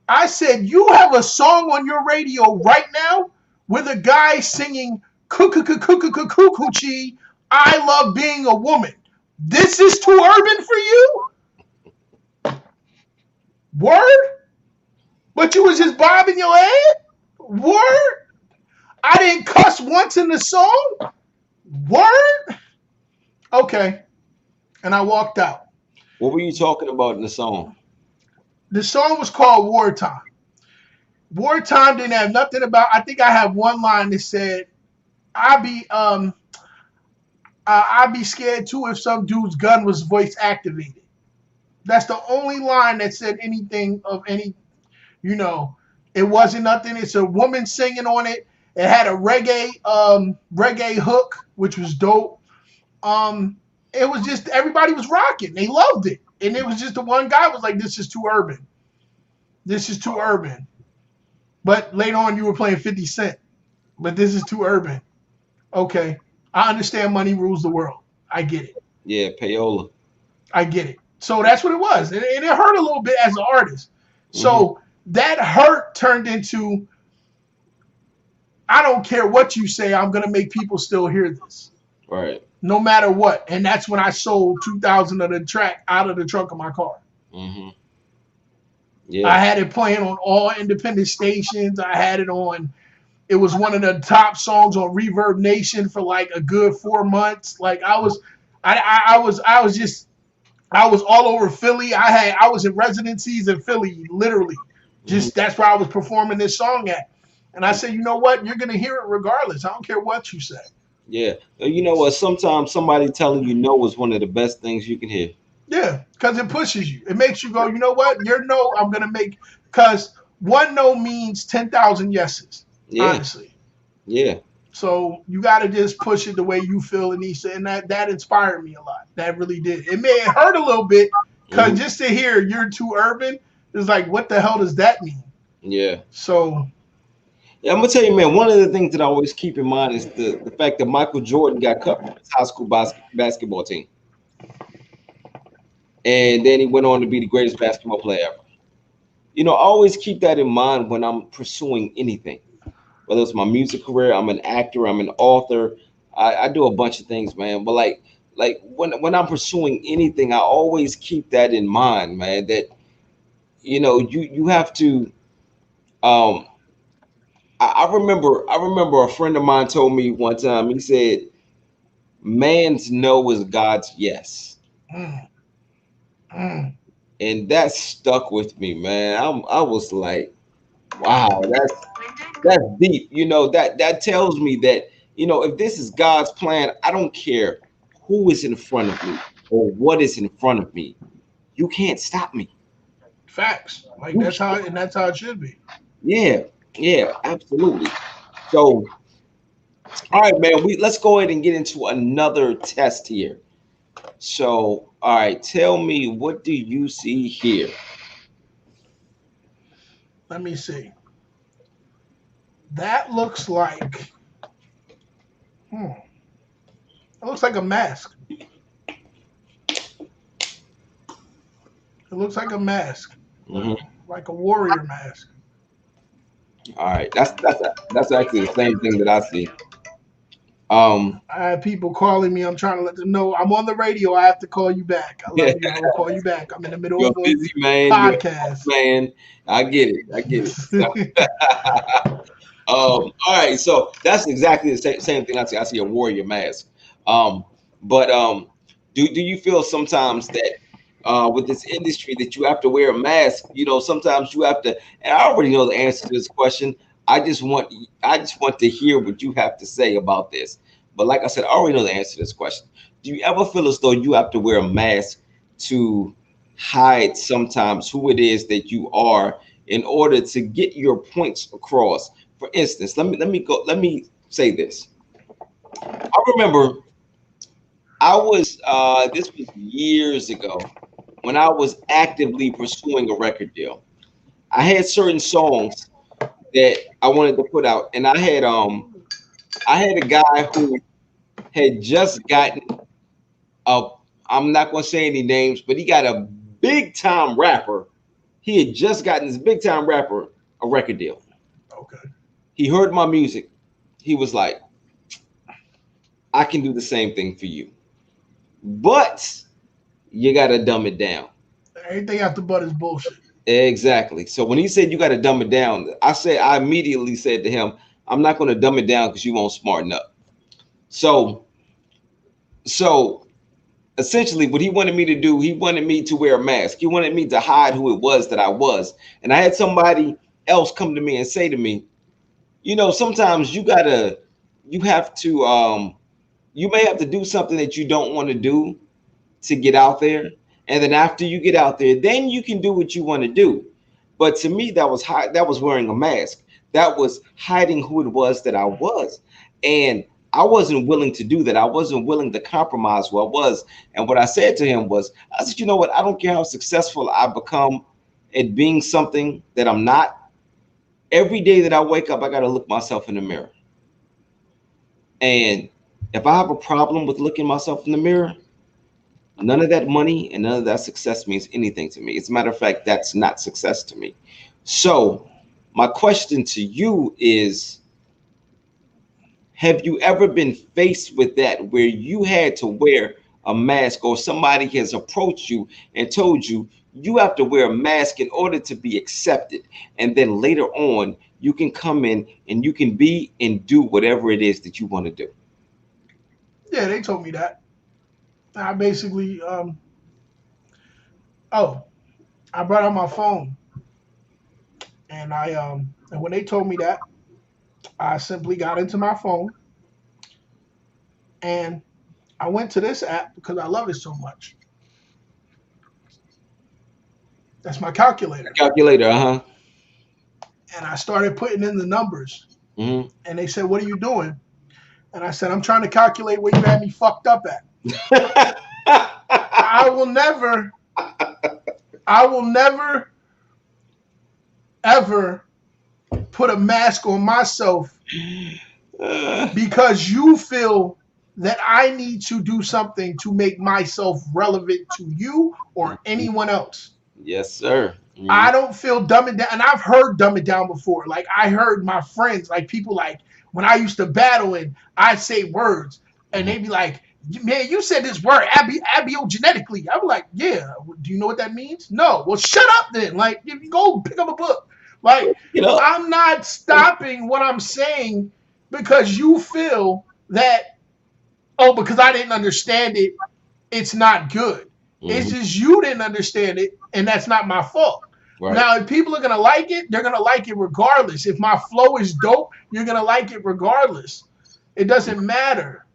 Speaker 2: I said, you have a song on your radio right now with a guy singing Coochie, I love being a woman. This is too urban for you? Word? But you was just bobbing your head? Word? I didn't cuss once in the song? Word? Okay. And I walked out.
Speaker 1: What were you talking about in the song?
Speaker 2: The song was called Wartime. Wartime didn't have nothing about, I think I have one line that said, I'd be scared too if some dude's gun was voice activated. That's the only line that said anything of any, it wasn't nothing. It's a woman singing on it. It had a reggae hook, which was dope. It was just, everybody was rocking. They loved it. And it was just the one guy was like, this is too urban. This is too urban. But later on you were playing 50 Cent. But this is too urban. Okay. I understand money rules the world. I get it.
Speaker 1: Yeah, payola.
Speaker 2: I get it. So that's what it was. And it hurt a little bit as an artist. So that hurt turned into, I don't care what you say, I'm going to make people still hear this.
Speaker 1: Right.
Speaker 2: No matter what. And that's when I sold 2,000 of the track out of the trunk of my car.
Speaker 1: Mm-hmm. Yeah.
Speaker 2: I had it playing on all independent stations. I had it on, it was one of the top songs on Reverb Nation for like a good 4 months. Like I was all over Philly. I was in residencies in Philly, literally. Just that's where I was performing this song at. And I said, you know what? You're gonna hear it regardless. I don't care what you say.
Speaker 1: Yeah. You know what? Sometimes somebody telling you no is one of the best things you can hear.
Speaker 2: Yeah, because it pushes you. It makes you go, you know what? Your no, I'm gonna make, because one no means 10,000 yeses.
Speaker 1: Yeah.
Speaker 2: Honestly.
Speaker 1: Yeah.
Speaker 2: So you got to just push it the way you feel it needs to, and that inspired me a lot. That really did. It hurt a little bit because just to hear you're too urban is like, what the hell does that mean?
Speaker 1: Yeah.
Speaker 2: So.
Speaker 1: Yeah, I'm gonna tell you, man. One of the things that I always keep in mind is the fact that Michael Jordan got cut from his high school basketball team, and then he went on to be the greatest basketball player ever. I always keep that in mind when I'm pursuing anything. Whether it's my music career, I'm an actor, I'm an author, I do a bunch of things, man. But like when I'm pursuing anything, I always keep that in mind, man. That you have to. I remember a friend of mine told me one time. He said, "Man's no is God's yes," and that stuck with me, man. I was like, wow, that's deep. That tells me that, if this is God's plan, I don't care who is in front of me or what is in front of me. You can't stop me.
Speaker 2: Facts. Like that's how it should be.
Speaker 1: Yeah, absolutely. So All right, man. Let's go ahead and get into another test here. So, all right, tell me, what do you see here?
Speaker 2: Let me see. That looks like. It looks like a mask. It looks like a mask,
Speaker 1: Hmm.
Speaker 2: like a warrior mask.
Speaker 1: All right, that's actually the same thing that I see. Um,
Speaker 2: I have people calling me. I'm trying to let them know I'm on the radio. I have to call you back. I love you. I will call you back. I'm in the middle
Speaker 1: you're
Speaker 2: of
Speaker 1: a
Speaker 2: a
Speaker 1: busy man. You're a
Speaker 2: podcast.
Speaker 1: busy man. I get it. I get it. So, all right, so that's exactly the same thing I see. I see a warrior mask. Um, but do you feel sometimes that with this industry that you have to wear a mask? You know, sometimes you have to. And I already know the answer to this question. I just want to hear what you have to say about this. But like I said, I already know the answer to this question. Do you ever feel as though you have to wear a mask to hide sometimes who it is that you are in order to get your points across? For instance, let me say this. I remember I was this was years ago when I was actively pursuing a record deal. I had certain songs that I wanted to put out, and I had a guy who had just gotten a, I'm not gonna say any names, but he got a big time rapper. He had just gotten this big time rapper a record deal.
Speaker 2: Okay.
Speaker 1: He heard my music. He was like, I can do the same thing for you, but you gotta dumb it down.
Speaker 2: Anything after butt is bullshit.
Speaker 1: Exactly. So when he said you gotta dumb it down, I immediately said to him, I'm not gonna dumb it down because you won't smarten up. So so essentially what he wanted me to do, he wanted me to wear a mask. He wanted me to hide who it was that I was. And I had somebody else come to me and say to me, sometimes you have to you may have to do something that you don't want to do to get out there. And then after you get out there, then you can do what you want to do. But to me, that was wearing a mask. That was hiding who it was that I was. And I wasn't willing to do that. I wasn't willing to compromise who I was. And what I said to him was, I said, you know what? I don't care how successful I become at being something that I'm not. Every day that I wake up, I got to look myself in the mirror. And if I have a problem with looking myself in the mirror, none of that money and none of that success means anything to me. As a matter of fact, that's not success to me. So, my question to you is, have you ever been faced with that where you had to wear a mask, or somebody has approached you and told you you have to wear a mask in order to be accepted? And then later on, you can come in and you can be and do whatever it is that you want to do.
Speaker 2: Yeah, they told me that. I basically, oh, I brought out my phone, and and when they told me that, I simply got into my phone and I went to this app because I love it so much. That's my calculator.
Speaker 1: Calculator, uh-huh.
Speaker 2: And I started putting in the numbers.
Speaker 1: Hmm.
Speaker 2: And they said, "What are you doing?" And I said, "I'm trying to calculate where you had me fucked up at." I will never, I will never, ever put a mask on myself because you feel that I need to do something to make myself relevant to you or anyone else.
Speaker 1: Yes, sir.
Speaker 2: I don't feel dumb it down. And I've heard dumb it down before. Like I heard my friends, like people like when I used to battle and I'd say words and they'd be like, man, you said this word abiogenetically. I'm like, yeah. Do you know what that means? No. Well, shut up then. Like, if you go pick up a book. Like, I'm not stopping what I'm saying because you feel that, oh, because I didn't understand it, it's not good. It's just you didn't understand it, and that's not my fault.
Speaker 1: Right.
Speaker 2: Now, if people are gonna like it, they're gonna like it regardless. If my flow is dope, you're gonna like it regardless. It doesn't matter.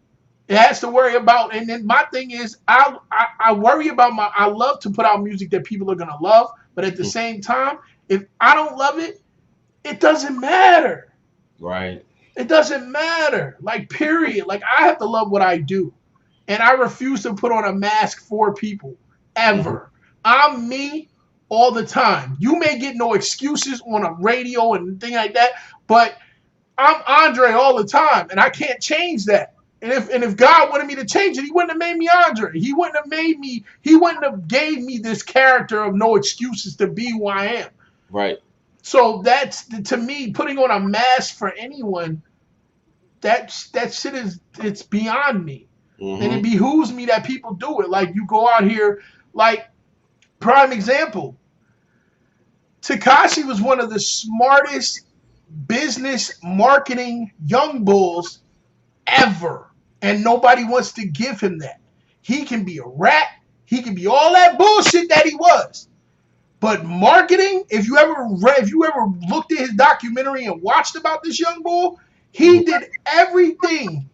Speaker 2: It has to worry about, and then my thing is, I worry about my. I love to put out music that people are gonna love, but at the same time, if I don't love it, it doesn't matter.
Speaker 1: Right.
Speaker 2: It doesn't matter. Like, period. Like, I have to love what I do. And I refuse to put on a mask for people.
Speaker 1: Mm-hmm.
Speaker 2: Ever. I'm me all the time. You may get no excuses on a radio and thing like that, but I'm Andre all the time, and I can't change that. And if God wanted me to change it, he wouldn't have made me Andre. He wouldn't have gave me this character of no excuses to be who I am.
Speaker 1: Right.
Speaker 2: So that's, to me, putting on a mask for anyone, that shit it's beyond me. And
Speaker 1: Mm-hmm.
Speaker 2: it behooves me that people do it. Like, you go out here, like, prime example, Tekashi was one of the smartest business marketing young bulls ever. And nobody wants to give him that. He can be a rat. He can be all that bullshit that he was. But marketing, if you ever looked at his documentary and watched about this young bull, he did everything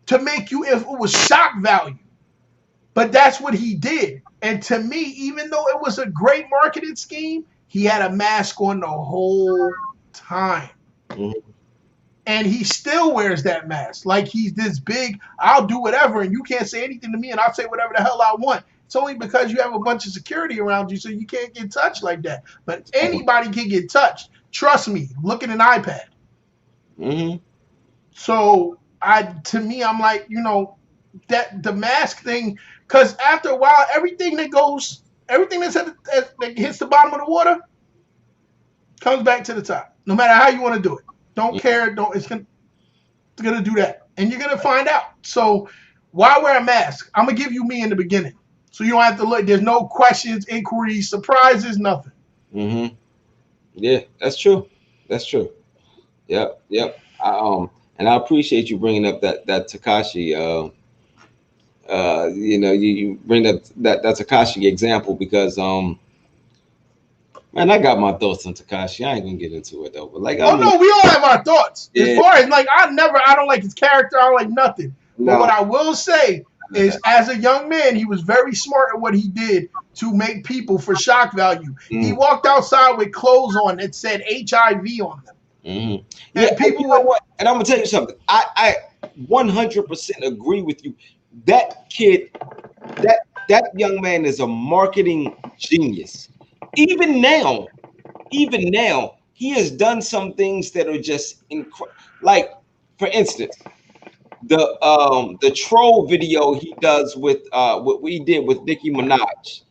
Speaker 2: to make you, if it was shock value. But that's what he did. And to me, even though it was a great marketing scheme, he had a mask on the whole time.
Speaker 1: Mm-hmm.
Speaker 2: And he still wears that mask. Like, he's this big, I'll do whatever, and you can't say anything to me, and I'll say whatever the hell I want. It's only because you have a bunch of security around you, so you can't get touched like that. But anybody can get touched. Trust me, look at an iPad.
Speaker 1: Mm-hmm.
Speaker 2: So, to me, I'm like, that the mask thing, because after a while, everything that hits the bottom of the water comes back to the top. No matter how you want to do it. Don't care. It's gonna do that, and you're gonna find out. So why wear a mask? I'm gonna give you me in the beginning, so you don't have to look. There's no questions, inquiries, surprises, nothing.
Speaker 1: Mm-hmm. Yeah, that's true. That's true. Yep. And I appreciate you bringing up that Tekashi. You bring up that Tekashi example because man, I got my thoughts on Tekashi. I ain't gonna get into it though. But like,
Speaker 2: we all have our thoughts.
Speaker 1: Yeah.
Speaker 2: As far as, like, I don't like his character. I don't like nothing.
Speaker 1: No.
Speaker 2: But what I will say is, as a young man, he was very smart at what he did to make people for shock value. He walked outside with clothes on that said HIV on them.
Speaker 1: Mm-hmm.
Speaker 2: And people,
Speaker 1: you know what? And I'm gonna tell you something. I 100% agree with you. That kid, that young man is a marketing genius. Even now, he has done some things that are just incredible. Like, for instance, the troll video he does with what we did with Nicki Minaj.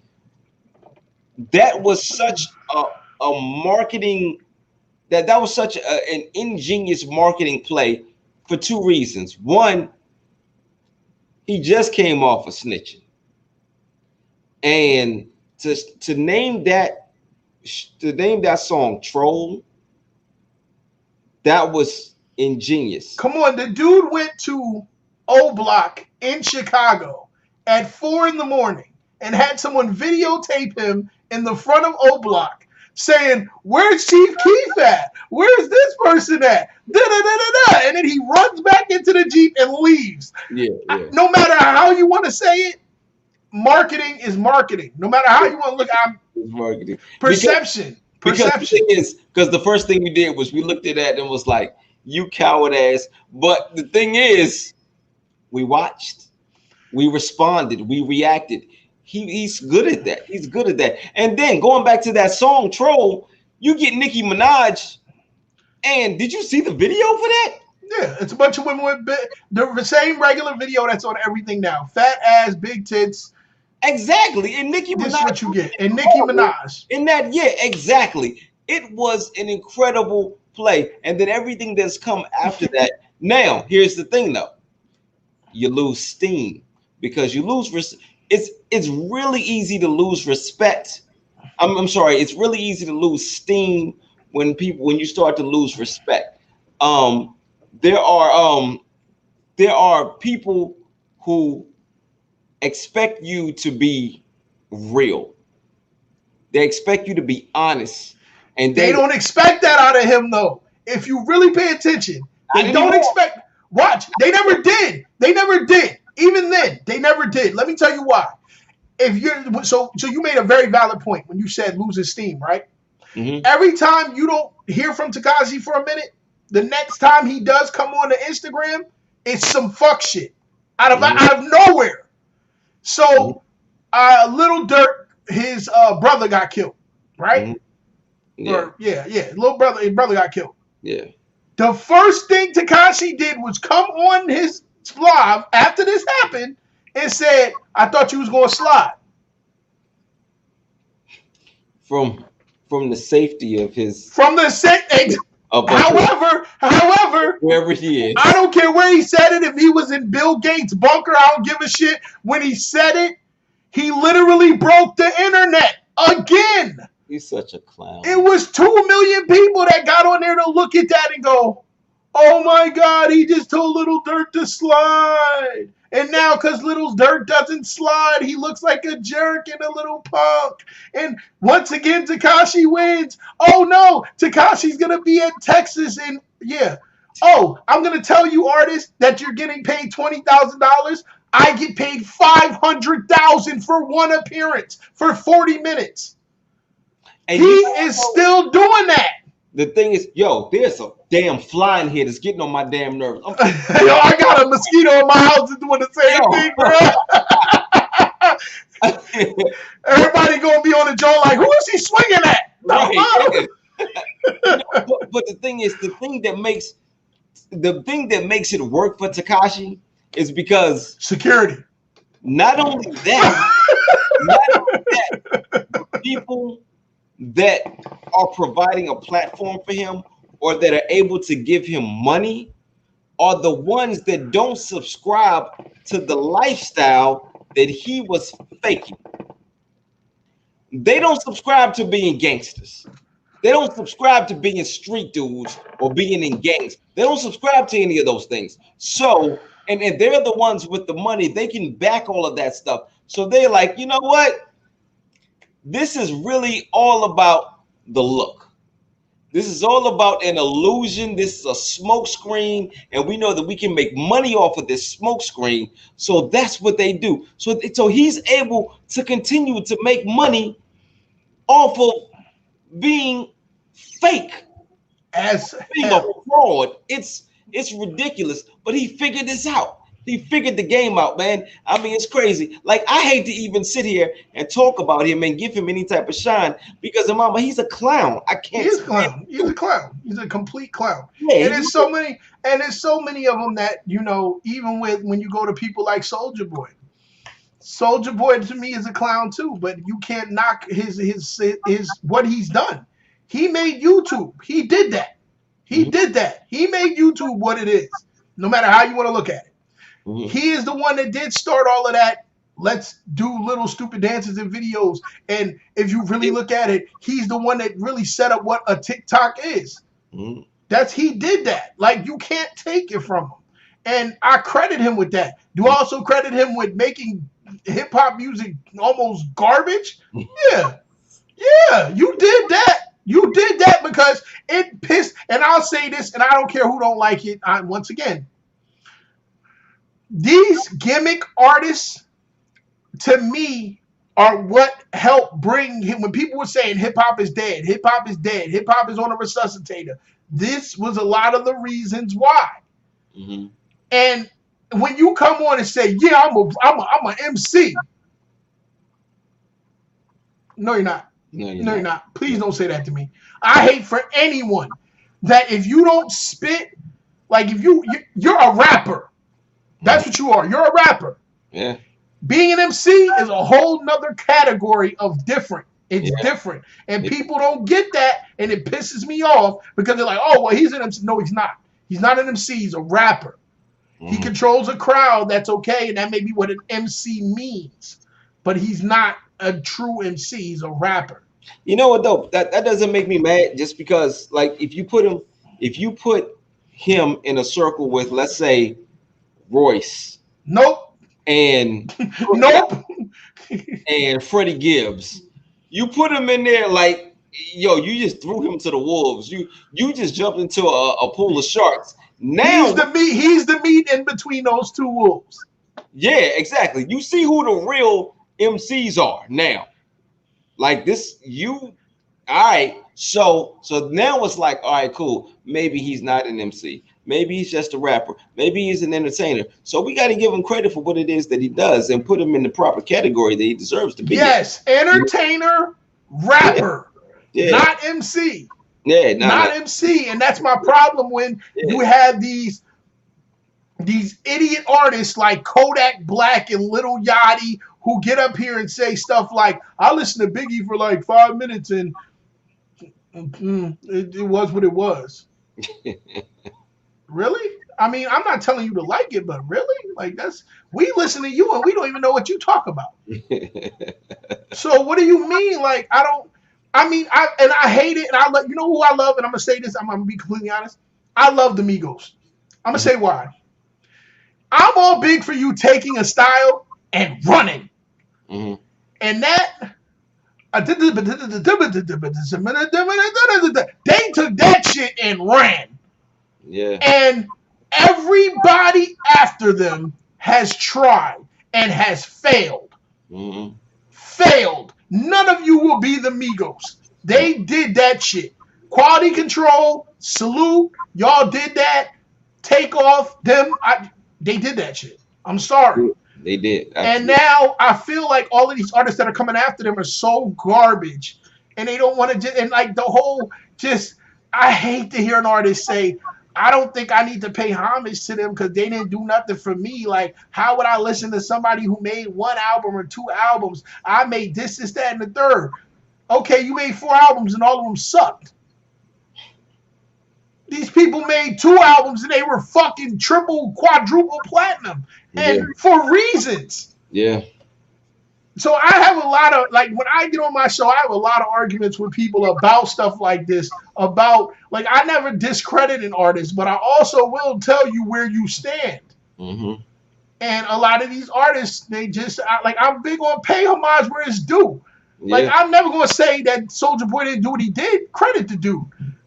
Speaker 1: That was such a marketing that was such an ingenious marketing play for two reasons. One, he just came off of snitching, and to name that song "Troll," that was ingenious.
Speaker 2: Come on, the dude went to O Block in Chicago at 4 a.m. and had someone videotape him in the front of O Block saying, "Where's Chief Keef at? Where's this person at?" Da-da-da-da-da. And then he runs back into the Jeep and leaves.
Speaker 1: Yeah.
Speaker 2: No matter how you want to say it, marketing is marketing. No matter how you want to look at
Speaker 1: it's marketing.
Speaker 2: Perception.
Speaker 1: Because the thing is, because the first thing we did was we looked at that and was like, "You coward ass." But the thing is, we watched, we responded, we reacted. He's good at that. He's good at that. And then going back to that song "Troll," you get Nicki Minaj. And did you see the video for that?
Speaker 2: Yeah, it's a bunch of women with the same regular video that's on everything now. Fat ass, big tits.
Speaker 1: Exactly. And Nicki Minaj.
Speaker 2: This is what you get. And Nicki Minaj.
Speaker 1: In that, yeah, exactly. It was an incredible play. And then everything that's come after that. Now, here's the thing though. You lose steam because you lose. It's really easy to lose respect. I'm sorry. It's really easy to lose steam when you start to lose respect. There are people who expect you to be real. They expect you to be honest, and
Speaker 2: they don't expect that out of him though. If you really pay attention, they don't expect. Watch, they never did. They never did. Even then, they never did. Let me tell you why. If you're so you made a very valid point when you said losing steam, right? Mm-hmm. Every time you don't hear from Tekashi for a minute, the next time he does come on the Instagram, it's some fuck shit out of nowhere. So, Little Dirk, his brother got killed, right?
Speaker 1: Yeah.
Speaker 2: His brother got killed.
Speaker 1: Yeah.
Speaker 2: The first thing Tekashi did was come on his live after this happened and said, "I thought you was gonna slide."
Speaker 1: From the safety of his.
Speaker 2: However,
Speaker 1: wherever he is,
Speaker 2: I don't care where he said it. If he was in Bill Gates' bunker, I don't give a shit. When he said it, he literally broke the internet again.
Speaker 1: He's such a clown.
Speaker 2: It was 2 million people that got on there to look at that and go, "Oh my God, he just told Little Dirk to slide." And now, because Little Dirk doesn't slide, he looks like a jerk and a little punk. And once again, Tekashi wins. Oh no, Tekashi's going to be in Texas. And yeah. Oh, I'm going to tell you, artists, that you're getting paid $20,000. I get paid $500,000 for one appearance for 40 minutes. And he is still doing that.
Speaker 1: The thing is, there's a damn fly in here that's getting on my damn nerves.
Speaker 2: I got a mosquito in my house that's doing the same thing, bro. Everybody gonna be on the jaw like, who is he swinging at?
Speaker 1: Right. But the thing is, the thing that makes it work for Tekashi is because
Speaker 2: security.
Speaker 1: Not only that, people that are providing a platform for him or that are able to give him money are the ones that don't subscribe to the lifestyle that he was faking. They don't subscribe to being gangsters. They don't subscribe to being street dudes or being in gangs. They don't subscribe to any of those things. So, and they're the ones with the money. They can back all of that stuff. So they're like, you know what? This is really all about the look. This is all about an illusion. This is a smoke screen, and we know that we can make money off of this smoke screen. So that's what they do. So he's able to continue to make money off of being fake,
Speaker 2: as
Speaker 1: being a fraud. It's ridiculous, but he figured this out. He figured the game out, man. I mean, it's crazy. Like, I hate to even sit here and talk about him and give him any type of shine because, mama, he's a clown. I can't.
Speaker 2: He's a clown. He's a clown. He's a complete clown. Yeah, and there's so many of them that, even when you go to people like Soulja Boy. Soulja Boy to me is a clown too, but you can't knock his what he's done. He made YouTube. He did that. He did that. He made YouTube what it is, no matter how you want to look at it. He is the one that did start all of that. Let's do little stupid dances and videos. And if you really look at it, he's the one that really set up what a TikTok is. He did that. Like, you can't take it from him. And I credit him with that. Do I also credit him with making hip hop music almost garbage? Yeah. Yeah, you did that. You did that because it pissed. And I'll say this, and I don't care who don't like it. Once again, these gimmick artists, to me, are what helped bring him. When people were saying hip hop is dead, hip hop is dead, hip hop is on a resuscitator, this was a lot of the reasons why. And when you come on and say, "Yeah, I'm a MC," no, you're not. No, you're not. Please don't say that to me. I hate for anyone that if you don't spit, like if you're a rapper. That's what you are. You're a rapper.
Speaker 1: Yeah.
Speaker 2: Being an MC is a whole nother category of different. It's different. And people don't get that, and it pisses me off because they're like, "Oh, well, he's an MC." No, he's not. He's not an MC. He's a rapper. He controls a crowd. That's okay, and that may be what an MC means. But he's not a true MC. He's a rapper.
Speaker 1: You know what, though? That doesn't make me mad just because, like, if you put him in a circle with, let's say, Royce.
Speaker 2: Nope.
Speaker 1: And and Freddie Gibbs. You put him in there like, you just threw him to the wolves. You just jumped into a pool of sharks. Now
Speaker 2: he's the meat in between those two wolves.
Speaker 1: Yeah, exactly. You see who the real MCs are now. Like this, you All right. So now it's like, all right, cool. Maybe he's not an MC. Maybe he's just a rapper. Maybe he's an entertainer. So we got to give him credit for what it is that he does and put him in the proper category that he deserves to be in.
Speaker 2: Yes, entertainer,
Speaker 1: Yeah,
Speaker 2: rapper,
Speaker 1: yeah,
Speaker 2: not MC.
Speaker 1: yeah. No, no.
Speaker 2: Not MC. And that's my problem when
Speaker 1: Yeah,
Speaker 2: you have these idiot artists like Kodak Black and Lil Yachty who get up here and say stuff like, I listened to Biggie for like 5 minutes and it was what it was. Really? I mean, I'm not telling you to like it, but really? Like we listen to you and we don't even know what you talk about. So what do you mean? Like, I hate it, and you know who I love, and I'm gonna say this, I'm gonna be completely honest. I love the Migos. I'm gonna say why. I'm all big for you taking a style and running.
Speaker 1: Mhm.
Speaker 2: And that they took that shit and ran.
Speaker 1: Yeah.
Speaker 2: And everybody after them has tried and has failed.
Speaker 1: Mhm.
Speaker 2: Failed. None of you will be the Migos. They did that shit. Quality control, salute. Y'all did that. Take off them. They did that shit. I'm sorry.
Speaker 1: They did.
Speaker 2: And
Speaker 1: Absolutely.
Speaker 2: now I feel like all of these artists that are coming after them are so garbage. And they don't want to just, and like the whole, just, I hate to hear an artist say, I don't think I need to pay homage to them because they didn't do nothing for me. Like, how would I listen to somebody who made one album or two albums? I made this, that, and the third. Okay, you made 4 albums and all of them sucked. These people made 2 albums and they were fucking triple, quadruple platinum.
Speaker 1: Yeah.
Speaker 2: And for reasons.
Speaker 1: Yeah.
Speaker 2: So I have a lot of, like, when I get on my show, I have a lot of arguments with people about stuff like this, about, like, I never discredit an artist, but I also will tell you where you stand.
Speaker 1: Mhm.
Speaker 2: And a lot of these artists, they just, I'm big on pay homage where it's due. Like,
Speaker 1: Yeah.
Speaker 2: I'm never going to say that Soulja Boy didn't do what he did. Credit the dude.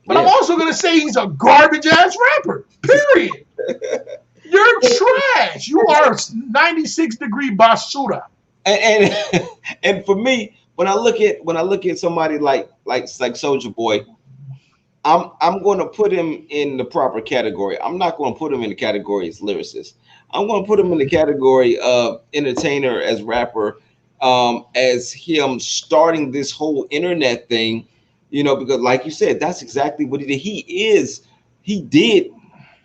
Speaker 2: But I'm
Speaker 1: Yeah.
Speaker 2: also going to say he's a garbage-ass rapper. Period. You're trash. You are 96-degree basura.
Speaker 1: And and for me, when I look at somebody like Soulja Boy, I'm going to put him in the proper category. I'm not going to put him in the category as lyricist. I'm going to put him in the category of entertainer, as rapper, as him starting this whole internet thing. Because like you said, that's exactly what he did. He did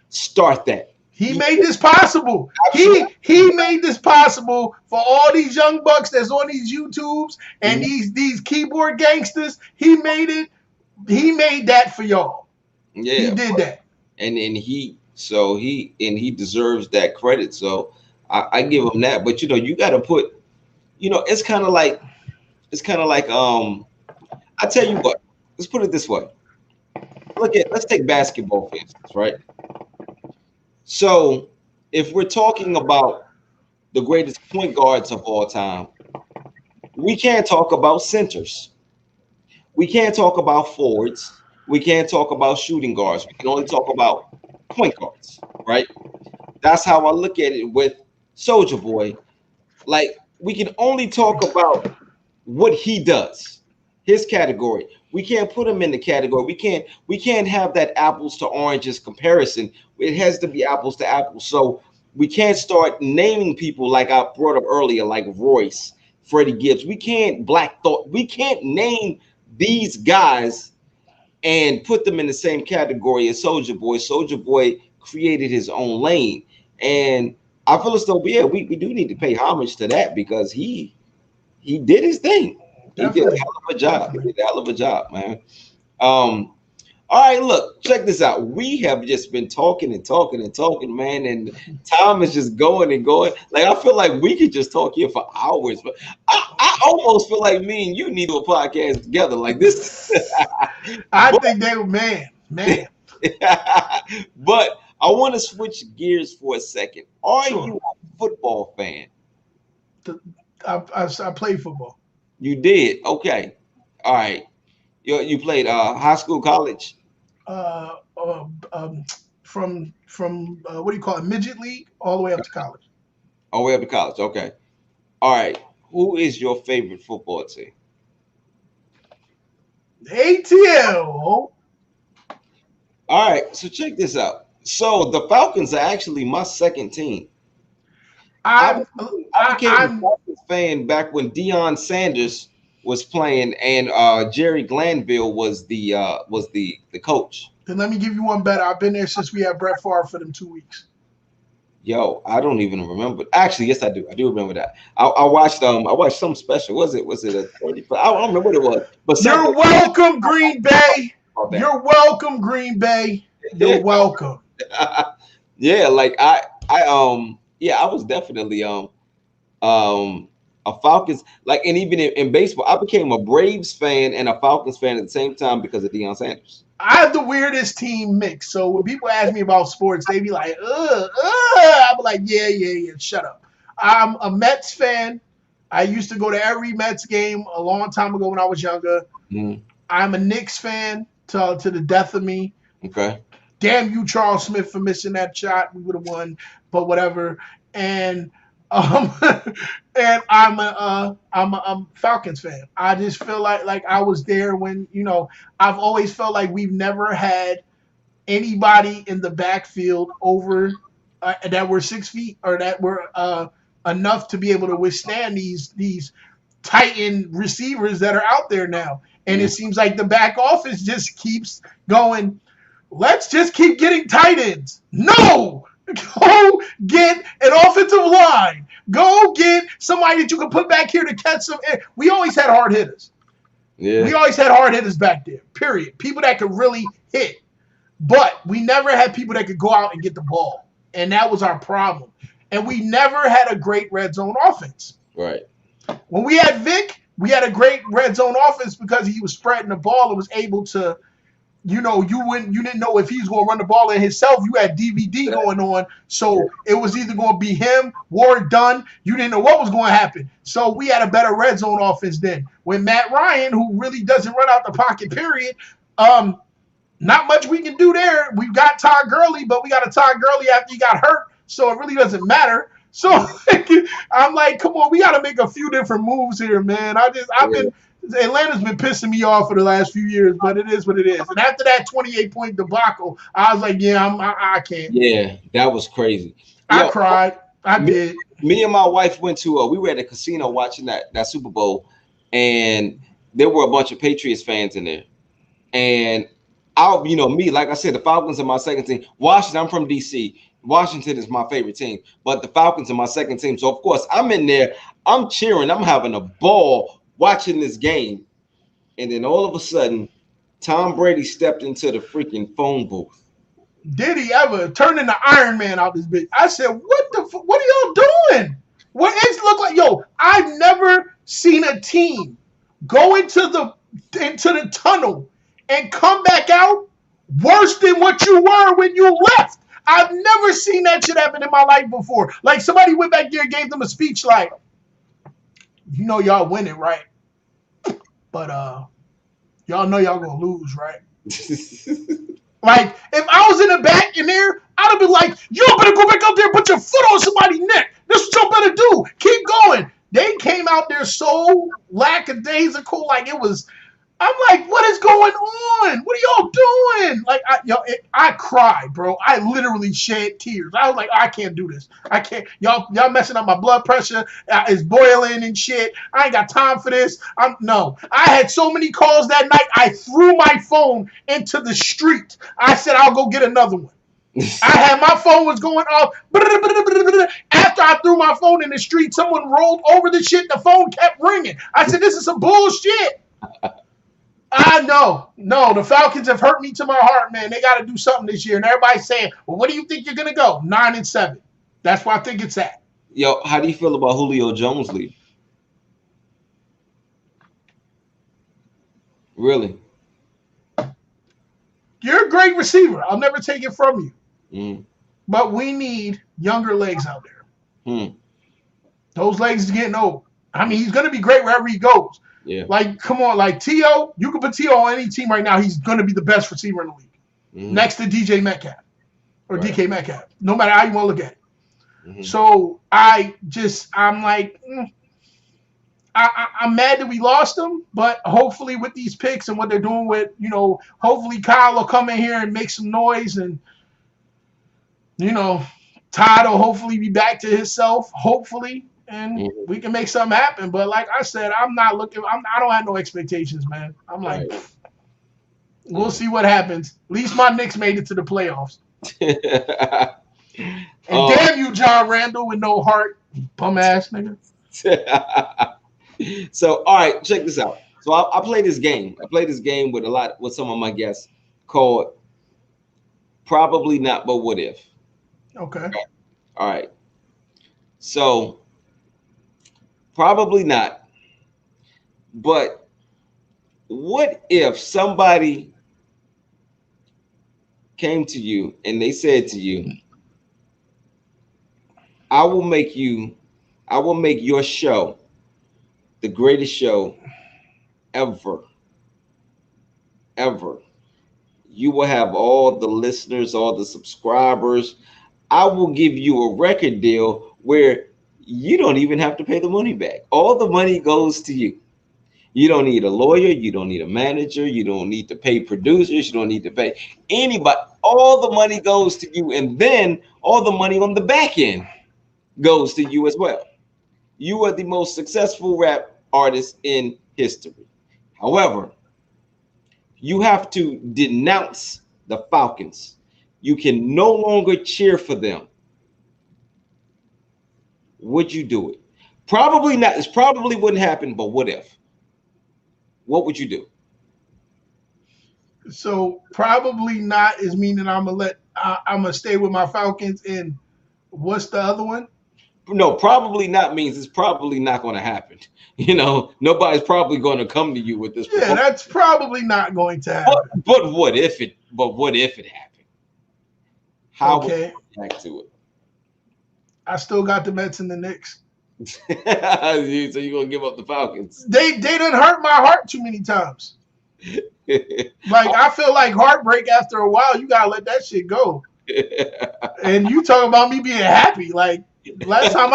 Speaker 1: start that.
Speaker 2: He
Speaker 1: He
Speaker 2: made this possible.
Speaker 1: absolutely.
Speaker 2: He made this possible for all these young bucks that's on these YouTubes and
Speaker 1: Mhm.
Speaker 2: these keyboard gangsters. He made it. He made that for y'all. He
Speaker 1: Yeah.
Speaker 2: did that.
Speaker 1: And he deserves that credit. So I give him that. But you got to put. It's kind of like I tell you what. Let's put it this way. Let's take basketball for instance, right? So if we're talking about the greatest point guards of all time, we can't talk about centers. We can't talk about forwards. We can't talk about shooting guards. We can only talk about point guards, right? That's how I look at it with Soulja Boy. Like we can only talk about what he does, his category. We can't put him in the category. We can't have that apples to oranges comparison. It has to be apples to apples. So we can't start naming people like I brought up earlier, like Royce, Freddie Gibbs. We can't Black Thought. We can't name these guys and put them in the same category as Soulja Boy. Soulja Boy created his own lane, and I feel as though we do need to pay homage to that because he did his thing. He did a
Speaker 2: Definitely.
Speaker 1: hell of a job. He
Speaker 2: Definitely.
Speaker 1: did a hell of a job, man. Um, all right, look, check this out. We have just been talking and talking and talking, man, and time is just going and going. Like I feel like we could just talk here for hours, but I almost feel like me and you need to do a podcast together like this.
Speaker 2: I
Speaker 1: but
Speaker 2: think they were man.
Speaker 1: but I want to switch gears for a second. Are
Speaker 2: Sure.
Speaker 1: you a football fan?
Speaker 2: I played football.
Speaker 1: You did. Okay. All right. You played high school, college,
Speaker 2: Uh, uh, um, from what do you call it, midget league, all the way up to college.
Speaker 1: all the way up to college. Okay. All right. Who is your favorite football team?
Speaker 2: ATL.
Speaker 1: All right, so check this out. So the Falcons are actually my second team. I
Speaker 2: I'm
Speaker 1: I became a
Speaker 2: I'm
Speaker 1: Falcons fan back when Deion Sanders was playing and Jerry Glanville was the coach.
Speaker 2: Then let me give you one better. I've been there since we had Brett Favre for them 2 weeks.
Speaker 1: Yo, I don't even remember. Actually, yes, I do. I do remember that. I watched some special. Was it a 30? I don't remember what it was, but
Speaker 2: You're
Speaker 1: something
Speaker 2: welcome, Green Bay.
Speaker 1: about that.
Speaker 2: You're welcome, Green Bay. You're welcome.
Speaker 1: Yeah, like yeah, I was definitely um a Falcons like, and even in baseball, I became a Braves fan and a Falcons fan at the same time because of Deion Sanders.
Speaker 2: I have the weirdest team mix. So when people ask me about sports, they be like, I'm like, yeah, shut up. I'm a Mets fan. I used to go to every Mets game a long time ago when I was younger.
Speaker 1: Mm,
Speaker 2: I'm a Knicks fan to the death of me.
Speaker 1: okay.
Speaker 2: Damn you, Charles Smith, for missing that shot. We would have won, but whatever. And um, and I'm a Falcons fan. I just feel like I was there when I've always felt like we've never had anybody in the backfield over that were 6 feet or that were enough to be able to withstand these Titan receivers that are out there now. And it
Speaker 1: Mm,
Speaker 2: seems like the back office just keeps going, let's just keep getting tight ends. No! Go get an offensive line. Go get somebody that you can put back here to catch some. We always had hard hitters.
Speaker 1: yeah.
Speaker 2: We always had hard hitters back there, period. People that could really hit. But we never had people that could go out and get the ball. And that was our problem. And we never had a great red zone offense.
Speaker 1: Right.
Speaker 2: When we had Vic, we had a great red zone offense because he was spreading the ball and was able to, you didn't know if he was going to run the ball in himself. You had DVD going on. So it was either going to be him, Ward Dunn. You didn't know what was going to happen. So we had a better red zone offense then. When Matt Ryan, who really doesn't run out the pocket, period, not much we can do there. We've got Todd Gurley, but we got a Todd Gurley after he got hurt, so it really doesn't matter. So I'm like, come on, we got to make a few different moves here, man. Atlanta's been pissing me off for the last few years, but it is what it is. And after that 28-point debacle, I was like, yeah, I can't.
Speaker 1: Yeah, that was crazy.
Speaker 2: I
Speaker 1: Yo,
Speaker 2: cried. I
Speaker 1: me,
Speaker 2: did.
Speaker 1: me and my wife went to we were at a casino watching that Super Bowl, and there were a bunch of Patriots fans in there. And me, like I said, the Falcons are my second team. Washington, I'm from DC. Washington is my favorite team, but the Falcons are my second team. So of course I'm in there, I'm cheering, I'm having a ball watching this game. And then all of a sudden, Tom Brady stepped into the freaking phone booth.
Speaker 2: Did he ever turn into Iron Man out this bitch? I said, what are y'all doing? What it look like? Yo, I've never seen a team go into the tunnel and come back out worse than what you were when you left. I've never seen that shit happen in my life before. Like somebody went back there and gave them a speech like, y'all winning, right? But y'all know y'all gonna lose, right? Like, if I was in the back in there, I'd have been like, y'all better go back out there and put your foot on somebody's neck. This is what y'all better do. Keep going. They came out there so lackadaisical, like it was. I'm like, what is going on? What are y'all doing? Like, I cried, bro. I literally shed tears. I was like, I can't do this. I can't. Y'all messing up my blood pressure. It's boiling and shit. I ain't got time for this. No. I had so many calls that night. I threw my phone into the street. I said, I'll go get another one. I had my phone was going off. After I threw my phone in the street, someone rolled over the shit. The phone kept ringing. I said, this is some bullshit. I know. No, the Falcons have hurt me to my heart, man. They got to do something this year. And everybody's saying, well, what do you think you're going to go? 9-7. That's where I think it's at.
Speaker 1: Yo, how do you feel about Julio Jones leaving? Really?
Speaker 2: You're a great receiver. I'll never take it from you.
Speaker 1: Mm.
Speaker 2: But we need younger legs out there.
Speaker 1: Mm.
Speaker 2: Those legs is getting old. I mean, he's going to be great wherever he goes.
Speaker 1: Yeah.
Speaker 2: Like, come on. Like, T.O., you can put T.O. on any team right now. He's going to be the best receiver in the league.
Speaker 1: Mm.
Speaker 2: Next to DJ Metcalf or
Speaker 1: Right.
Speaker 2: DK Metcalf. No matter how you want to look at it.
Speaker 1: Mm-hmm.
Speaker 2: So, I'm like, I'm mad that we lost them, but hopefully with these picks and what they're doing with, hopefully Kyle will come in here and make some noise, and you know, Todd will hopefully be back to himself, hopefully, and
Speaker 1: Mhm.
Speaker 2: we can make something happen. But like I said, I'm not looking. I don't have no expectations, man. I'm like,
Speaker 1: Right.
Speaker 2: we'll see what happens. At least my Knicks made it to the playoffs. And
Speaker 1: um,
Speaker 2: damn you, John Randall, with no heart, bum ass nigga.
Speaker 1: so all right, check this out. So I play this game. I play this game with some of my guests called Probably Not, but What If.
Speaker 2: Okay.
Speaker 1: All right. So probably not, but what if somebody came to you and they said to you, I will make you, I will make your show the greatest show ever, ever. You will have all the listeners, all the subscribers. I will give you a record deal where you don't even have to pay the money back. All the money goes to you. You don't need a lawyer. You don't need a manager. You don't need to pay producers. You don't need to pay anybody. All the money goes to you. And then all the money on the back end goes to you as well. You are the most successful rap artist in history. However, you have to denounce the Falcons. You can no longer cheer for them. Would you do it? Probably not. This probably wouldn't happen, but what if? What would you do?
Speaker 2: So probably not is meaning I'm gonna stay with my Falcons. And what's the other one?
Speaker 1: No, probably not means it's probably not going to happen. Nobody's probably going to come to you with this
Speaker 2: Yeah,
Speaker 1: proposal.
Speaker 2: that's probably not going to
Speaker 1: But
Speaker 2: happen.
Speaker 1: but what if it? But what if it happened? How would
Speaker 2: Okay,
Speaker 1: you react to
Speaker 2: I still got the Mets and the Knicks.
Speaker 1: it? So you're gonna give up the Falcons?
Speaker 2: They done hurt my heart too many times. Like I feel like heartbreak after a while. You gotta let that shit go. And you talking about me being happy? Like last time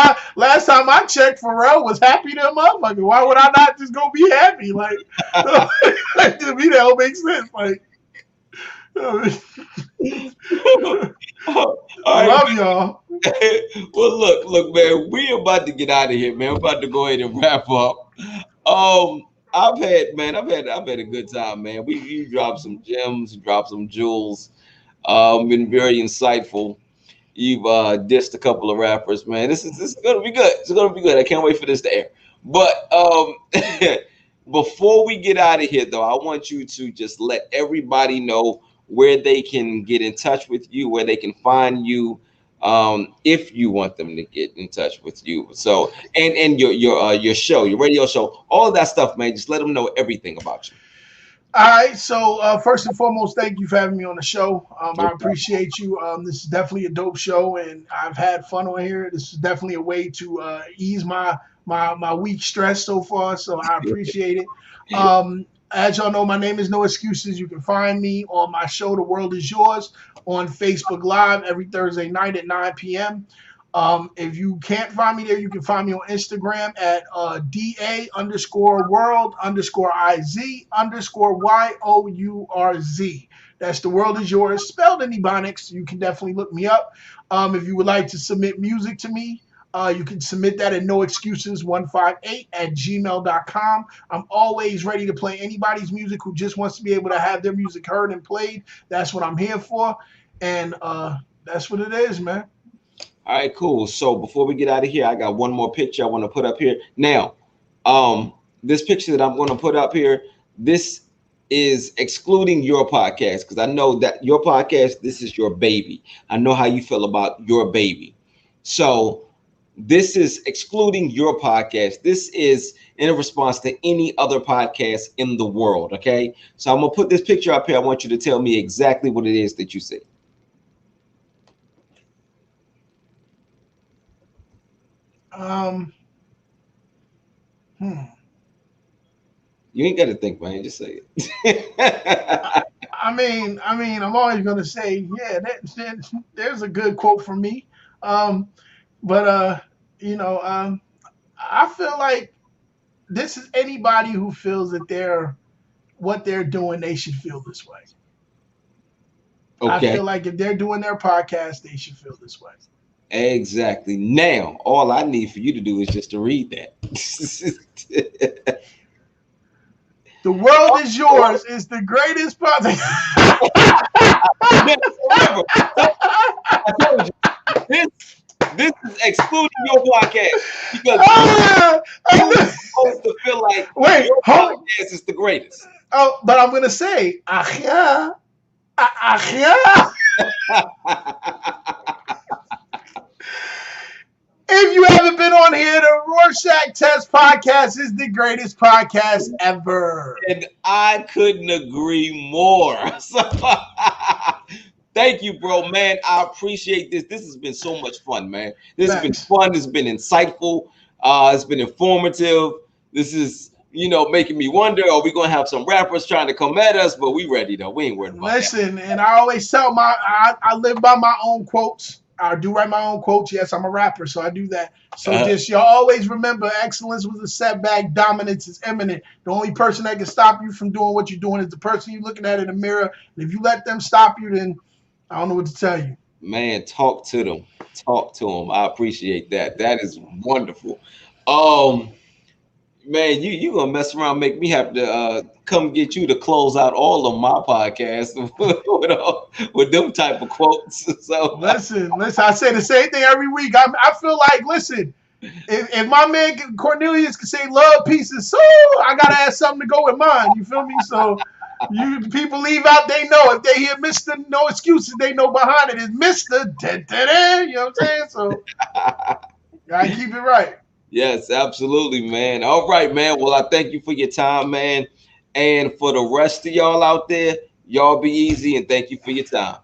Speaker 2: I checked, Pharrell was happy to motherfucker. Why would I not just go be happy? Like to me that don't make sense. Like
Speaker 1: All right.
Speaker 2: love y'all.
Speaker 1: Well, look, man. We about to get out of here, man. We're about to go ahead and wrap up. Um, I've had a good time, man. You dropped some gems, you dropped some jewels. Been very insightful. You've dissed a couple of rappers, man. This is gonna be good. It's gonna be good. I can't wait for this to air. But before we get out of here, though, I want you to just let everybody know where they can get in touch with you, where they can find you, if you want them to get in touch with you. So, and your show, your radio show, all of that stuff, man. Just let them know everything about you.
Speaker 2: All right. So first and foremost, thank you for having me on the show.
Speaker 1: No
Speaker 2: I
Speaker 1: problem.
Speaker 2: appreciate you. This is definitely a dope show, and I've had fun on here. This is definitely a way to ease my week stress so far. So I appreciate it. As y'all know, my name is No Excuses. You can find me on my show, The World Is Yours, on Facebook Live every Thursday night at 9 p.m. If you can't find me there, you can find me on Instagram at DA underscore world underscore IZ underscore YOURZ. That's The World Is Yours, spelled in Ebonics. You can definitely look me up. If you would like to submit music to me, you can submit that at noexcuses158@gmail.com. I'm always ready to play anybody's music who just wants to be able to have their music heard and played. That's what I'm here for. And that's what it is, man.
Speaker 1: All right, cool. So before we get out of here, I got one more picture I want to put up here. Now, this picture that I'm going to put up here, this is excluding your podcast because I know that your podcast, this is your baby. I know how you feel about your baby. So this is excluding your podcast. This is in response to any other podcast in the world. Okay. So I'm going to put this picture up here. I want you to tell me exactly what it is that you see.
Speaker 2: Um, hmm.
Speaker 1: You ain't got to think, man. Just say
Speaker 2: I,
Speaker 1: it.
Speaker 2: I'm always gonna say, yeah, there's a good quote from me. Um, but you know, I feel like this is anybody who feels that what they're doing, they should feel this way.
Speaker 1: Okay.
Speaker 2: I feel like if they're doing their podcast, they should feel this way.
Speaker 1: Exactly. Now, all I need for you to do is just to read that.
Speaker 2: The world is yours. It's the greatest podcast.
Speaker 1: Remember, I told you, this is excluding your podcast because you're supposed to feel like your podcast is the greatest.
Speaker 2: Oh, but I'm gonna say, yeah. If you haven't been on here, the Rorschach Test podcast is the greatest podcast ever.
Speaker 1: And I couldn't agree more. So, thank you, bro, man. I appreciate this. This has been so much fun, man. This has been fun. It's been insightful. It's been informative. This is, making me wonder, are we going to have some rappers trying to come at us? But we ready, though. We ain't worried about
Speaker 2: that. And I always tell I live by my own quotes. I do write my own quotes. Yes, I'm a rapper, so I do that. So just y'all always remember, excellence was a setback. Dominance is imminent. The only person that can stop you from doing what you're doing is the person you're looking at in the mirror. And if you let them stop you, then I don't know what to tell you.
Speaker 1: Man, talk to them. Talk to them. I appreciate that. That is wonderful. Man, you gonna mess around, make me have to come get you to close out all of my podcasts with them type of quotes. So
Speaker 2: listen, I say the same thing every week. I feel like, listen, if my man Cornelius can say love, peace, and soul, I gotta have something to go with mine. You feel me? So you people leave out, they know. If they hear Mr. No Excuses, they know behind it is Mr. You know what I'm saying? So gotta keep it right.
Speaker 1: Yes, absolutely, man. All right, man. Well, I thank you for your time, man. And for the rest of y'all out there, y'all be easy and thank you for your time.